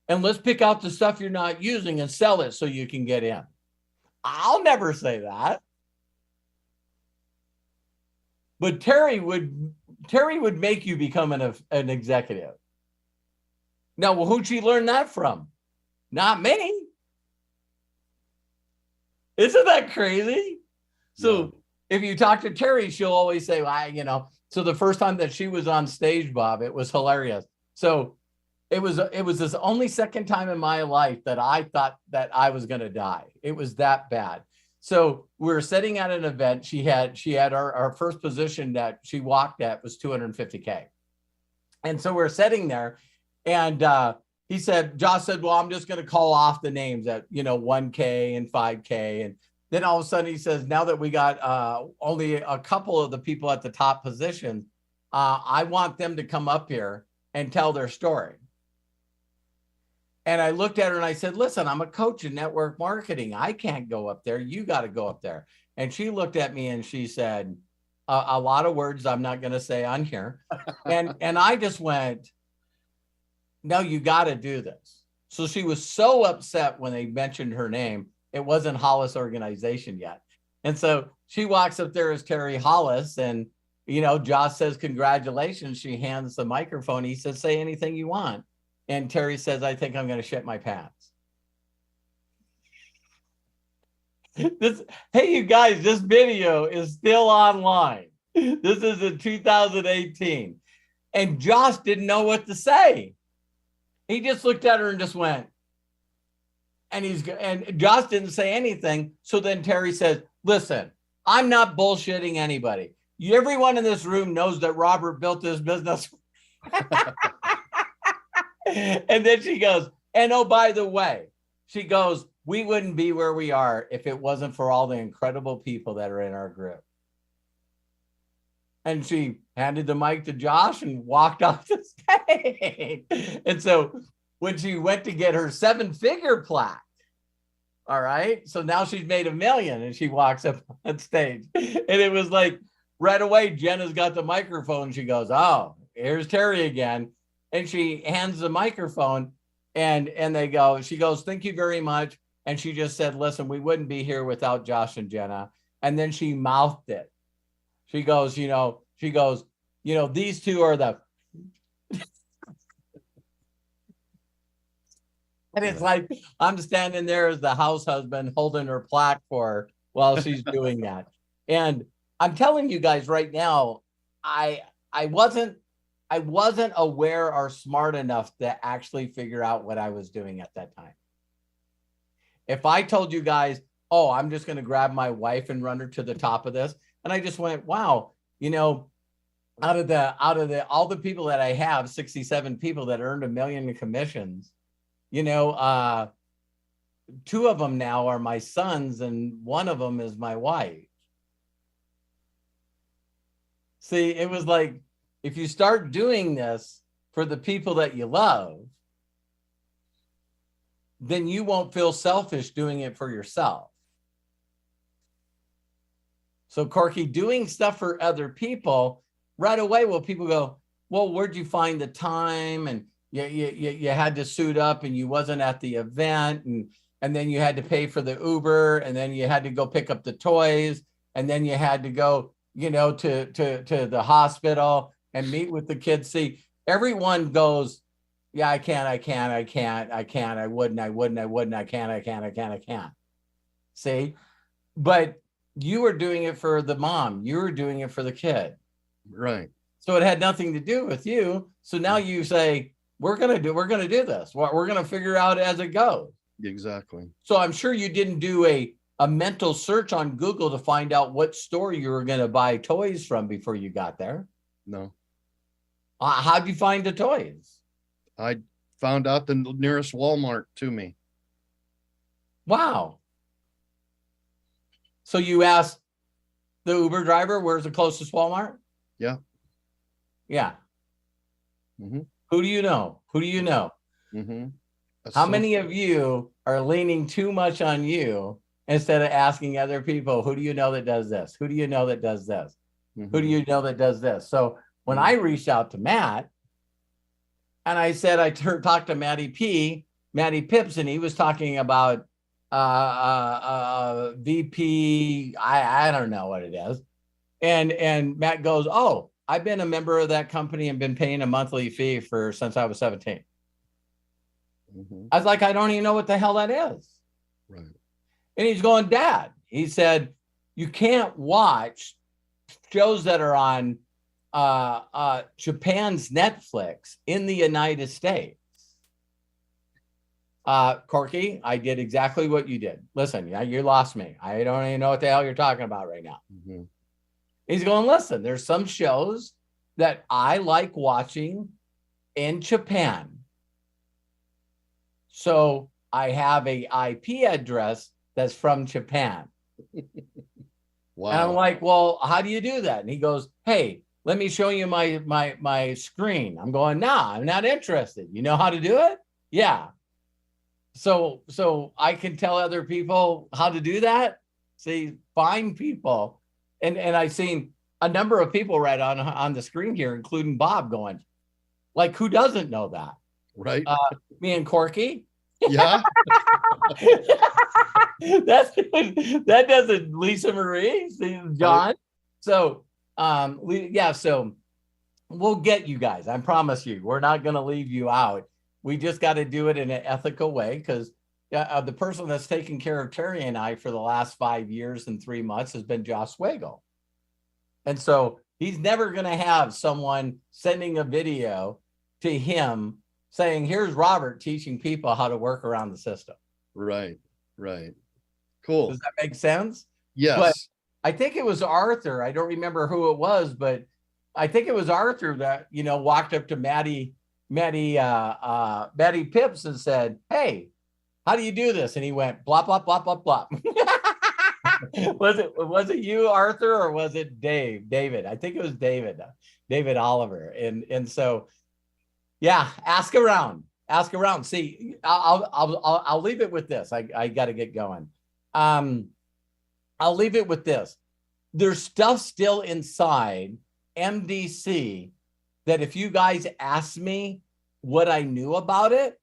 and let's pick out the stuff you're not using and sell it so you can get in. I'll never say that. But Terry would make you become an executive. Now, well, who'd she learn that from? Not me. Isn't that crazy? So if you talk to Terry, she'll always say, well, so the first time that she was on stage, Bob, it was hilarious. So it was this only second time in my life that I thought that I was going to die. It was that bad. So we were sitting at an event. She had our first position that she walked at was $250K. And so we're sitting there and Josh said, well, I'm just going to call off the names at, $1K and $5K. And then all of a sudden he says, now that we got only a couple of the people at the top position, I want them to come up here and tell their story. And I looked at her and I said, listen, I'm a coach in network marketing. I can't go up there. You got to go up there. And she looked at me and she said, a lot of words I'm not going to say on here. And I just went, no, you got to do this. So she was so upset when they mentioned her name. It wasn't Hollis organization yet. And so she walks up there as Terry Hollis and, Josh says, congratulations. She hands the microphone. He says, say anything you want. And Terry says, I think I'm going to shit my pants. Hey, you guys, this video is still online. This is in 2018. And Josh didn't know what to say. He just looked at her and just went, and Josh didn't say anything. So then Terry says, listen, I'm not bullshitting anybody. Everyone in this room knows that Robert built this business. And then she goes, and oh, by the way, she goes, we wouldn't be where we are if it wasn't for all the incredible people that are in our group. And she handed the mic to Josh and walked off the stage. And so when she went to get her 7-figure plaque, all right, so now she's made $1 million and she walks up on stage. And it was like right away, Jenna's got the microphone. She goes, oh, here's Terry again. And she hands the microphone and she goes, thank you very much. And she just said, listen, we wouldn't be here without Josh and Jenna. And then she mouthed it. She goes, these two are the, and it's like, I'm standing there as the house husband holding her plaque for her. while she's doing that. And I'm telling you guys right now, I wasn't aware or smart enough to actually figure out what I was doing at that time. If I told you guys, oh, I'm just going to grab my wife and run her to the top of this, and I just went, wow, out of all the people that I have, 67 people that earned $1 million in commissions, 2 of them now are my sons, and 1 of them is my wife. See, it was like, if you start doing this for the people that you love, then you won't feel selfish doing it for yourself. So, Corky, doing stuff for other people, right away, well, people go, well, where'd you find the time? And you had to suit up and you wasn't at the event. And then you had to pay for the Uber, and then you had to go pick up the toys. And then you had to go, to the hospital and meet with the kids. See, everyone goes, yeah, I can't, I wouldn't, I can't. See, but you were doing it for the mom. You were doing it for the kid. Right. So it had nothing to do with you. So now you say, we're going to do this. We're going to figure out as it goes. Exactly. So I'm sure you didn't do a mental search on Google to find out what store you were going to buy toys from before you got there. No. How'd you find the toys? I found out the nearest Walmart to me. Wow. So you asked the Uber driver, where's the closest Walmart? Yeah. Yeah. Mm-hmm. Who do you know? Mm-hmm. How many of you are leaning too much on you instead of asking other people, who do you know that does this? Who do you know that does this? Mm-hmm. Who do you know that does this? So when I reached out to Matt and I said, I talked to Matty Pips, and he was talking about VP, I don't know what it is. And Matt goes, oh, I've been a member of that company and been paying a monthly fee since I was 17. Mm-hmm. I was like, I don't even know what the hell that is. Right. And he's going, Dad, he said, you can't watch shows that are on Japan's Netflix in the United States. Corky, I did exactly what you did. Listen, you lost me. I don't even know what the hell you're talking about right now. Mm-hmm. He's going, listen, there's some shows that I like watching in Japan. So I have a IP address that's from Japan. Wow. And I'm like, well, how do you do that? And he goes, hey, let me show you my screen. I'm going, nah, I'm not interested. You know how to do it? Yeah. So I can tell other people how to do that. See, find people. And I've seen a number of people right on the screen here, including Bob, going, like, who doesn't know that? Right. Me and Corky. Yeah. that doesn't Lisa Marie, John. Right. So so we'll get you guys. I promise you, we're not going to leave you out. We just got to do it in an ethical way, because the person that's taken care of Terry and I for the last 5 years and 3 months has been Josh Swagel. And so he's never going to have someone sending a video to him saying, here's Robert teaching people how to work around the system. Right. Right. Cool. Does that make sense? Yes. But I think it was Arthur. I don't remember who it was, but I think it was Arthur that, walked up to Matty Pips and said, hey, how do you do this? And he went, blah, blah, blah, blah, blah. Was it you, Arthur, or was it David? I think it was David Oliver. And so, yeah, ask around. See, I'll leave it with this. I got to get going. I'll leave it with this. There's stuff still inside MDC that if you guys ask me what I knew about it,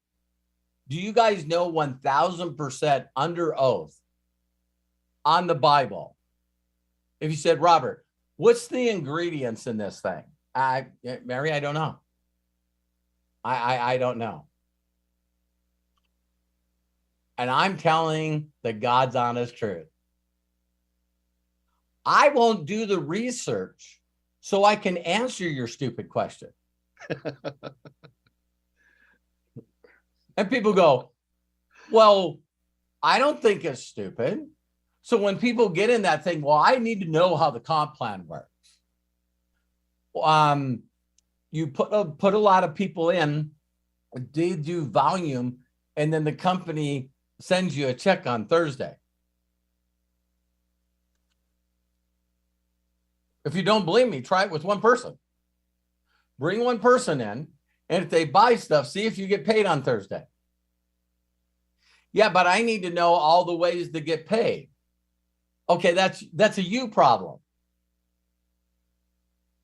do you guys know 1000% under oath on the Bible? If you said, Robert, what's the ingredients in this thing? Mary, I don't know. I don't know. And I'm telling the God's honest truth. I won't do the research so I can answer your stupid question. And people go, well, I don't think it's stupid. So when people get in that thing, well, I need to know how the comp plan works. You put a lot of people in, they do volume, and then the company sends you a check on Thursday. If you don't believe me, try it with one person. Bring one person in, and if they buy stuff, see if you get paid on Thursday. Yeah, but I need to know all the ways to get paid. Okay, that's a you problem.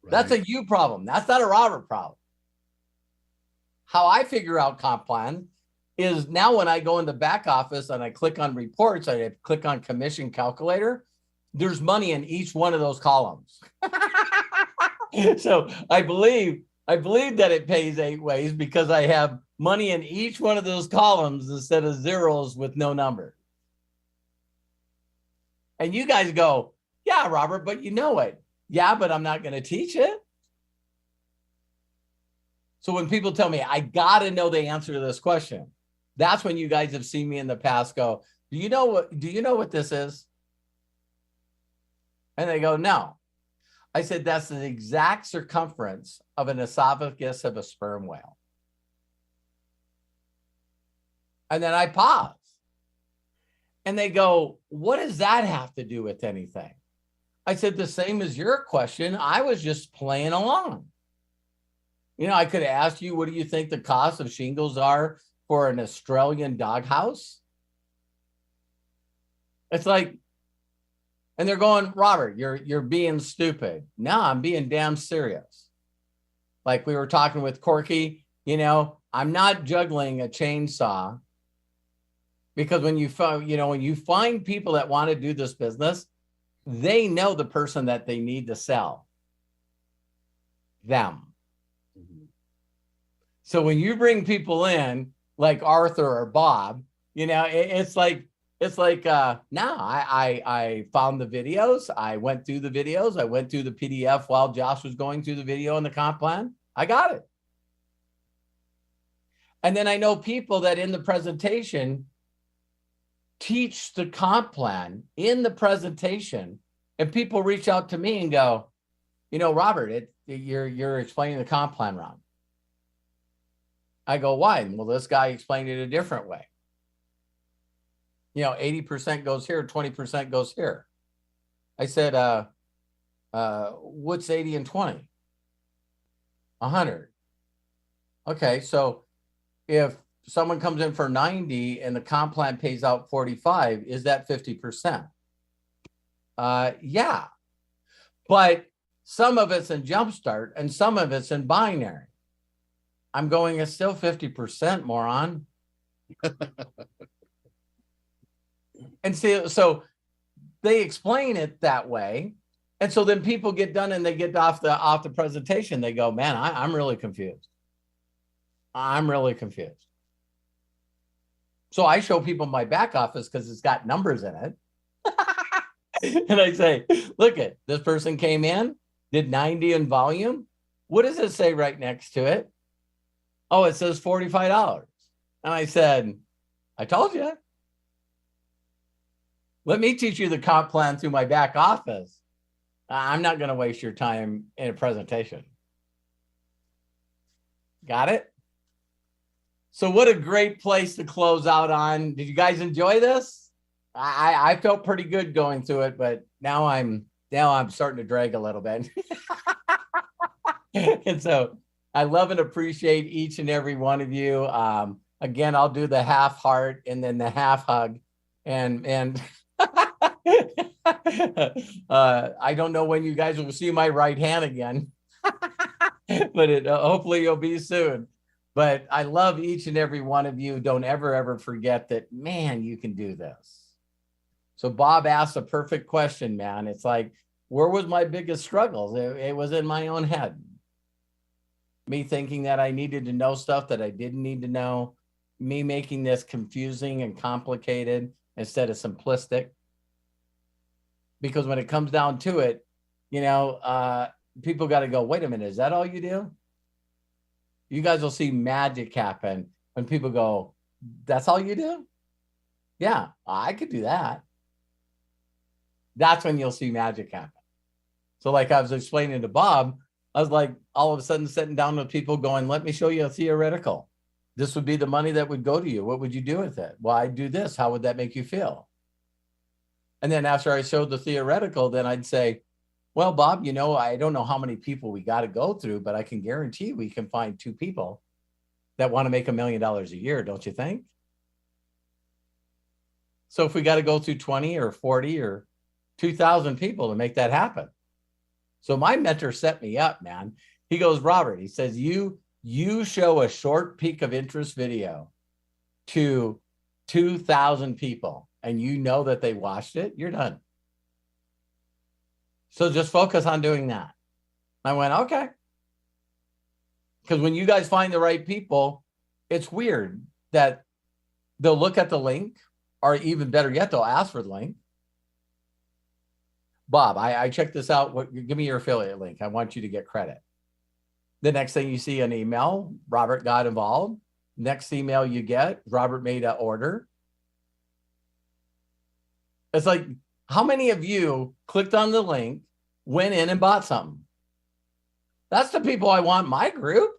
Right. That's a you problem. That's not a Robert problem. How I figure out comp plan is now when I go in the back office and I click on reports, I click on commission calculator, there's money in each one of those columns. So I believe that it pays 8 ways because I have money in each one of those columns instead of zeros with no number. And you guys go, yeah, Robert, but you know it. Yeah, but I'm not going to teach it. So when people tell me, I got to know the answer to this question, that's when you guys have seen me in the past go, do you know what this is? And they go, no. I said, that's the exact circumference of an esophagus of a sperm whale. And then I pause. And they go, what does that have to do with anything? I said, the same as your question. I was just playing along. You know, I could have asked you, what do you think the cost of shingles are for an Australian doghouse? It's like, and they're going, Robert, you're being stupid. No, I'm being damn serious. Like we were talking with Corky, you know, I'm not juggling a chainsaw because when you find people that want to do this business, they know the person that they need to sell them. Mm-hmm. So when you bring people in like Arthur or Bob, you know, it's like, now I found the videos. I went through the videos. I went through the PDF while Josh was going through the video and the comp plan. I got it. And then I know people that in the presentation teach the comp plan in the presentation, and people reach out to me and go, you know, Robert, you're explaining the comp plan wrong. I go, why? Well, this guy explained it a different way. You know, 80% goes here, 20% goes here. I said, what's 80 and 20? 100. Okay, so if someone comes in for 90 and the comp plan pays out 45, is that 50%? Yeah, but some of it's in Jumpstart and some of it's in binary. I'm going, it's still 50%, moron. And so they explain it that way. And so then people get done and they get off the presentation. They go, man, I'm really confused. I'm really confused. So I show people my back office because it's got numbers in it. And I say, look it, this person came in, did 90 in volume. What does it say right next to it? Oh, it says $45. And I said, I told you. Let me teach you the comp plan through my back office. I'm not going to waste your time in a presentation. Got it? So what a great place to close out on. Did you guys enjoy this? I felt pretty good going through it, but now I'm starting to drag a little bit. And so I love and appreciate each and every one of you. Again, I'll do the half heart and then the half hug. And I don't know when you guys will see my right hand again, but hopefully you'll be soon. But I love each and every one of you. Don't ever forget that, man, you can do this. So Bob asked a perfect question, man. It's like, where was my biggest struggles? It was in my own head. Me thinking that I needed to know stuff that I didn't need to know. Me making this confusing and complicated instead of simplistic. because when it comes down to it, people got to go, wait a minute, is that all you do? You guys will see magic happen when people go, that's all you do? Yeah, I could do that. That's when you'll see magic happen. So like I was explaining to Bob, I was like, all of a sudden sitting down with people going, let me show you a theoretical. This would be the money that would go to you. What would you do with it? Well, I'd do this. How would that make you feel? And then after I showed the theoretical, then I'd say, well, Bob, I don't know how many people we got to go through, but I can guarantee we can find 2 people that want to make $1 million a year, don't you think? So if we got to go through 20 or 40 or 2,000 people to make that happen. So my mentor set me up, man. He goes, Robert, he says, you show a short peak of interest video to 2,000 people and you know that they watched it, you're done. So just focus on doing that. I went, okay. Because when you guys find the right people, it's weird that they'll look at the link, or even better yet, they'll ask for the link. Bob, I checked this out. Give me your affiliate link. I want you to get credit. The next thing you see an email, Robert got involved. Next email you get, Robert made an order. It's like, how many of you clicked on the link, went in and bought something? That's the people I want in my group.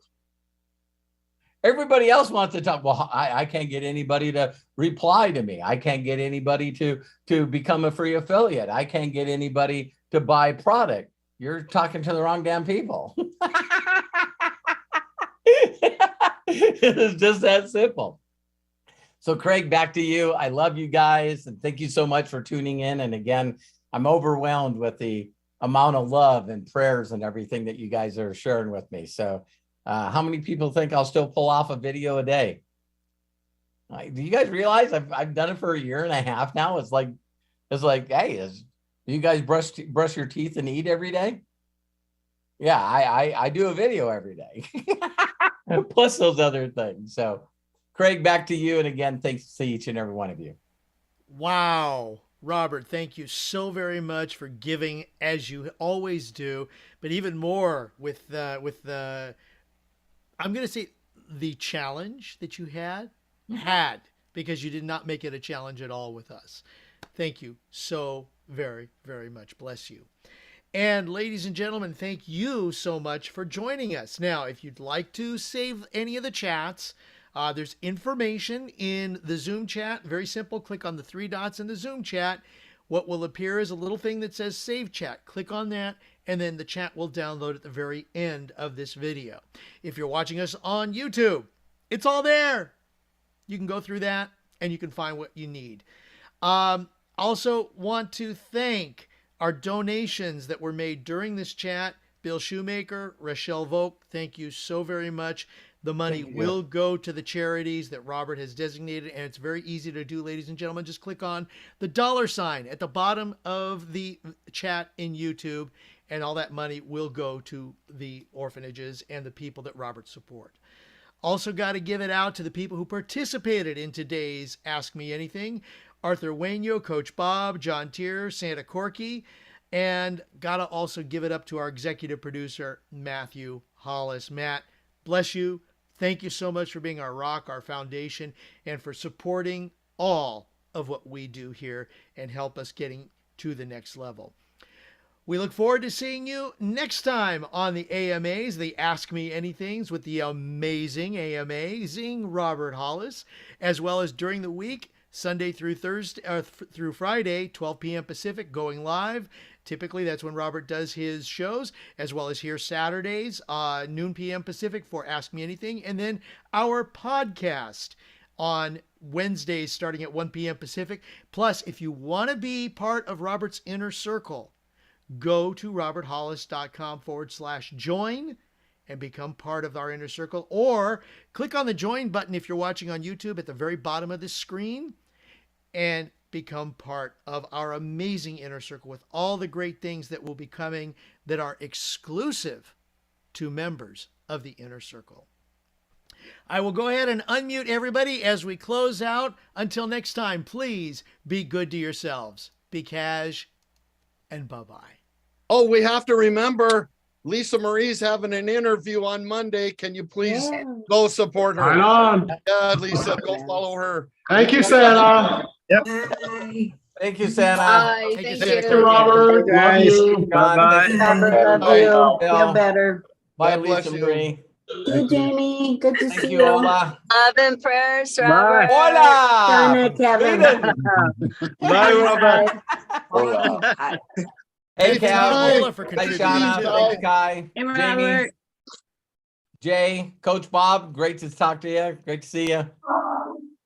Everybody else wants to talk. Well, I can't get anybody to reply to me. I can't get anybody to become a free affiliate. I can't get anybody to buy product. You're talking to the wrong damn people. It's just that simple. So Craig, back to you. I love you guys. And thank you so much for tuning in. And again, I'm overwhelmed with the amount of love and prayers and everything that you guys are sharing with me. So how many people think I'll still pull off a video a day? Do you guys realize I've done it for 1.5 years now? It's like, hey, do you guys brush your teeth and eat every day? Yeah, I do a video every day. Plus those other things. So Craig, back to you. And again, thanks to each and every one of you. Wow. Robert, thank you so very much for giving as you always do, but even more with the I'm going to say the challenge that you had, because you did not make it a challenge at all with us. Thank you so very, very much. Bless you. And ladies and gentlemen, thank you so much for joining us. Now, if you'd like to save any of the chats, there's information in the Zoom chat. Very simple. Click on the 3 dots in the Zoom chat. What will appear is a little thing that says Save Chat. Click on that, and then the chat will download at the very end of this video. If you're watching us on YouTube, it's all there. You can go through that, and you can find what you need. Also want to thank our donations that were made during this chat. Bill Shoemaker, Rochelle Volk, thank you so very much. The money will go to the charities that Robert has designated, and it's very easy to do, ladies and gentlemen. Just click on the $ at the bottom of the chat in YouTube, and all that money will go to the orphanages and the people that Robert support. Also got to give it out to the people who participated in today's Ask Me Anything. Arthur Wainyo, Coach Bob, John Tier, Santa Corky, and got to also give it up to our executive producer, Matthew Hollis. Matt, bless you. Thank you so much for being our rock, our foundation, and for supporting all of what we do here and help us getting to the next level. We look forward to seeing you next time on the AMAs, the Ask Me Anythings with the amazing Robert Hollis, as well as during the week, Sunday through through Friday, 12 p.m. Pacific, going live. Typically, that's when Robert does his shows, as well as here Saturdays, noon p.m. Pacific for Ask Me Anything. And then our podcast on Wednesdays starting at 1 p.m. Pacific. Plus, if you want to be part of Robert's inner circle, go to roberthollis.com/join and become part of our inner circle. Or click on the join button if you're watching on YouTube at the very bottom of this screen and become part of our amazing inner circle with all the great things that will be coming that are exclusive to members of the inner circle. I will go ahead and unmute everybody as we close out. Until next time, please be good to yourselves. Be cash and bye-bye. Oh, we have to remember Lisa Marie's having an interview on Monday. Can you please go support her? Right on. Yeah, Lisa, go follow her. Thank you, Santa. Bye. Thank you, Santa. Bye. Thank you, Thank Santa. Thank you, Robert. Love you. John, thank you. Robert, love you. Feel better. Bye, God bless Lisa you. Marie. You, Jamie. Good to Thank see you, you. Ola. Love and prayers, Robert. Hola. Donna, Kevin. Sweden. Bye, Robert. Bye. Hey, Hey, Cal. Ty. Ola for Hi, contributing Shauna. too. Thanks, Kai. Hey, Jamie. Robert. Jay, Coach Bob, great to talk to you. Great to see you.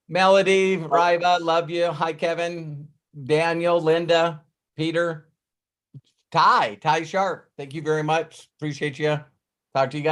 Melody, Riva, love you. Hi, Kevin, Daniel, Linda, Peter, Ty Sharp. Thank you very much. Appreciate you. Talk to you guys.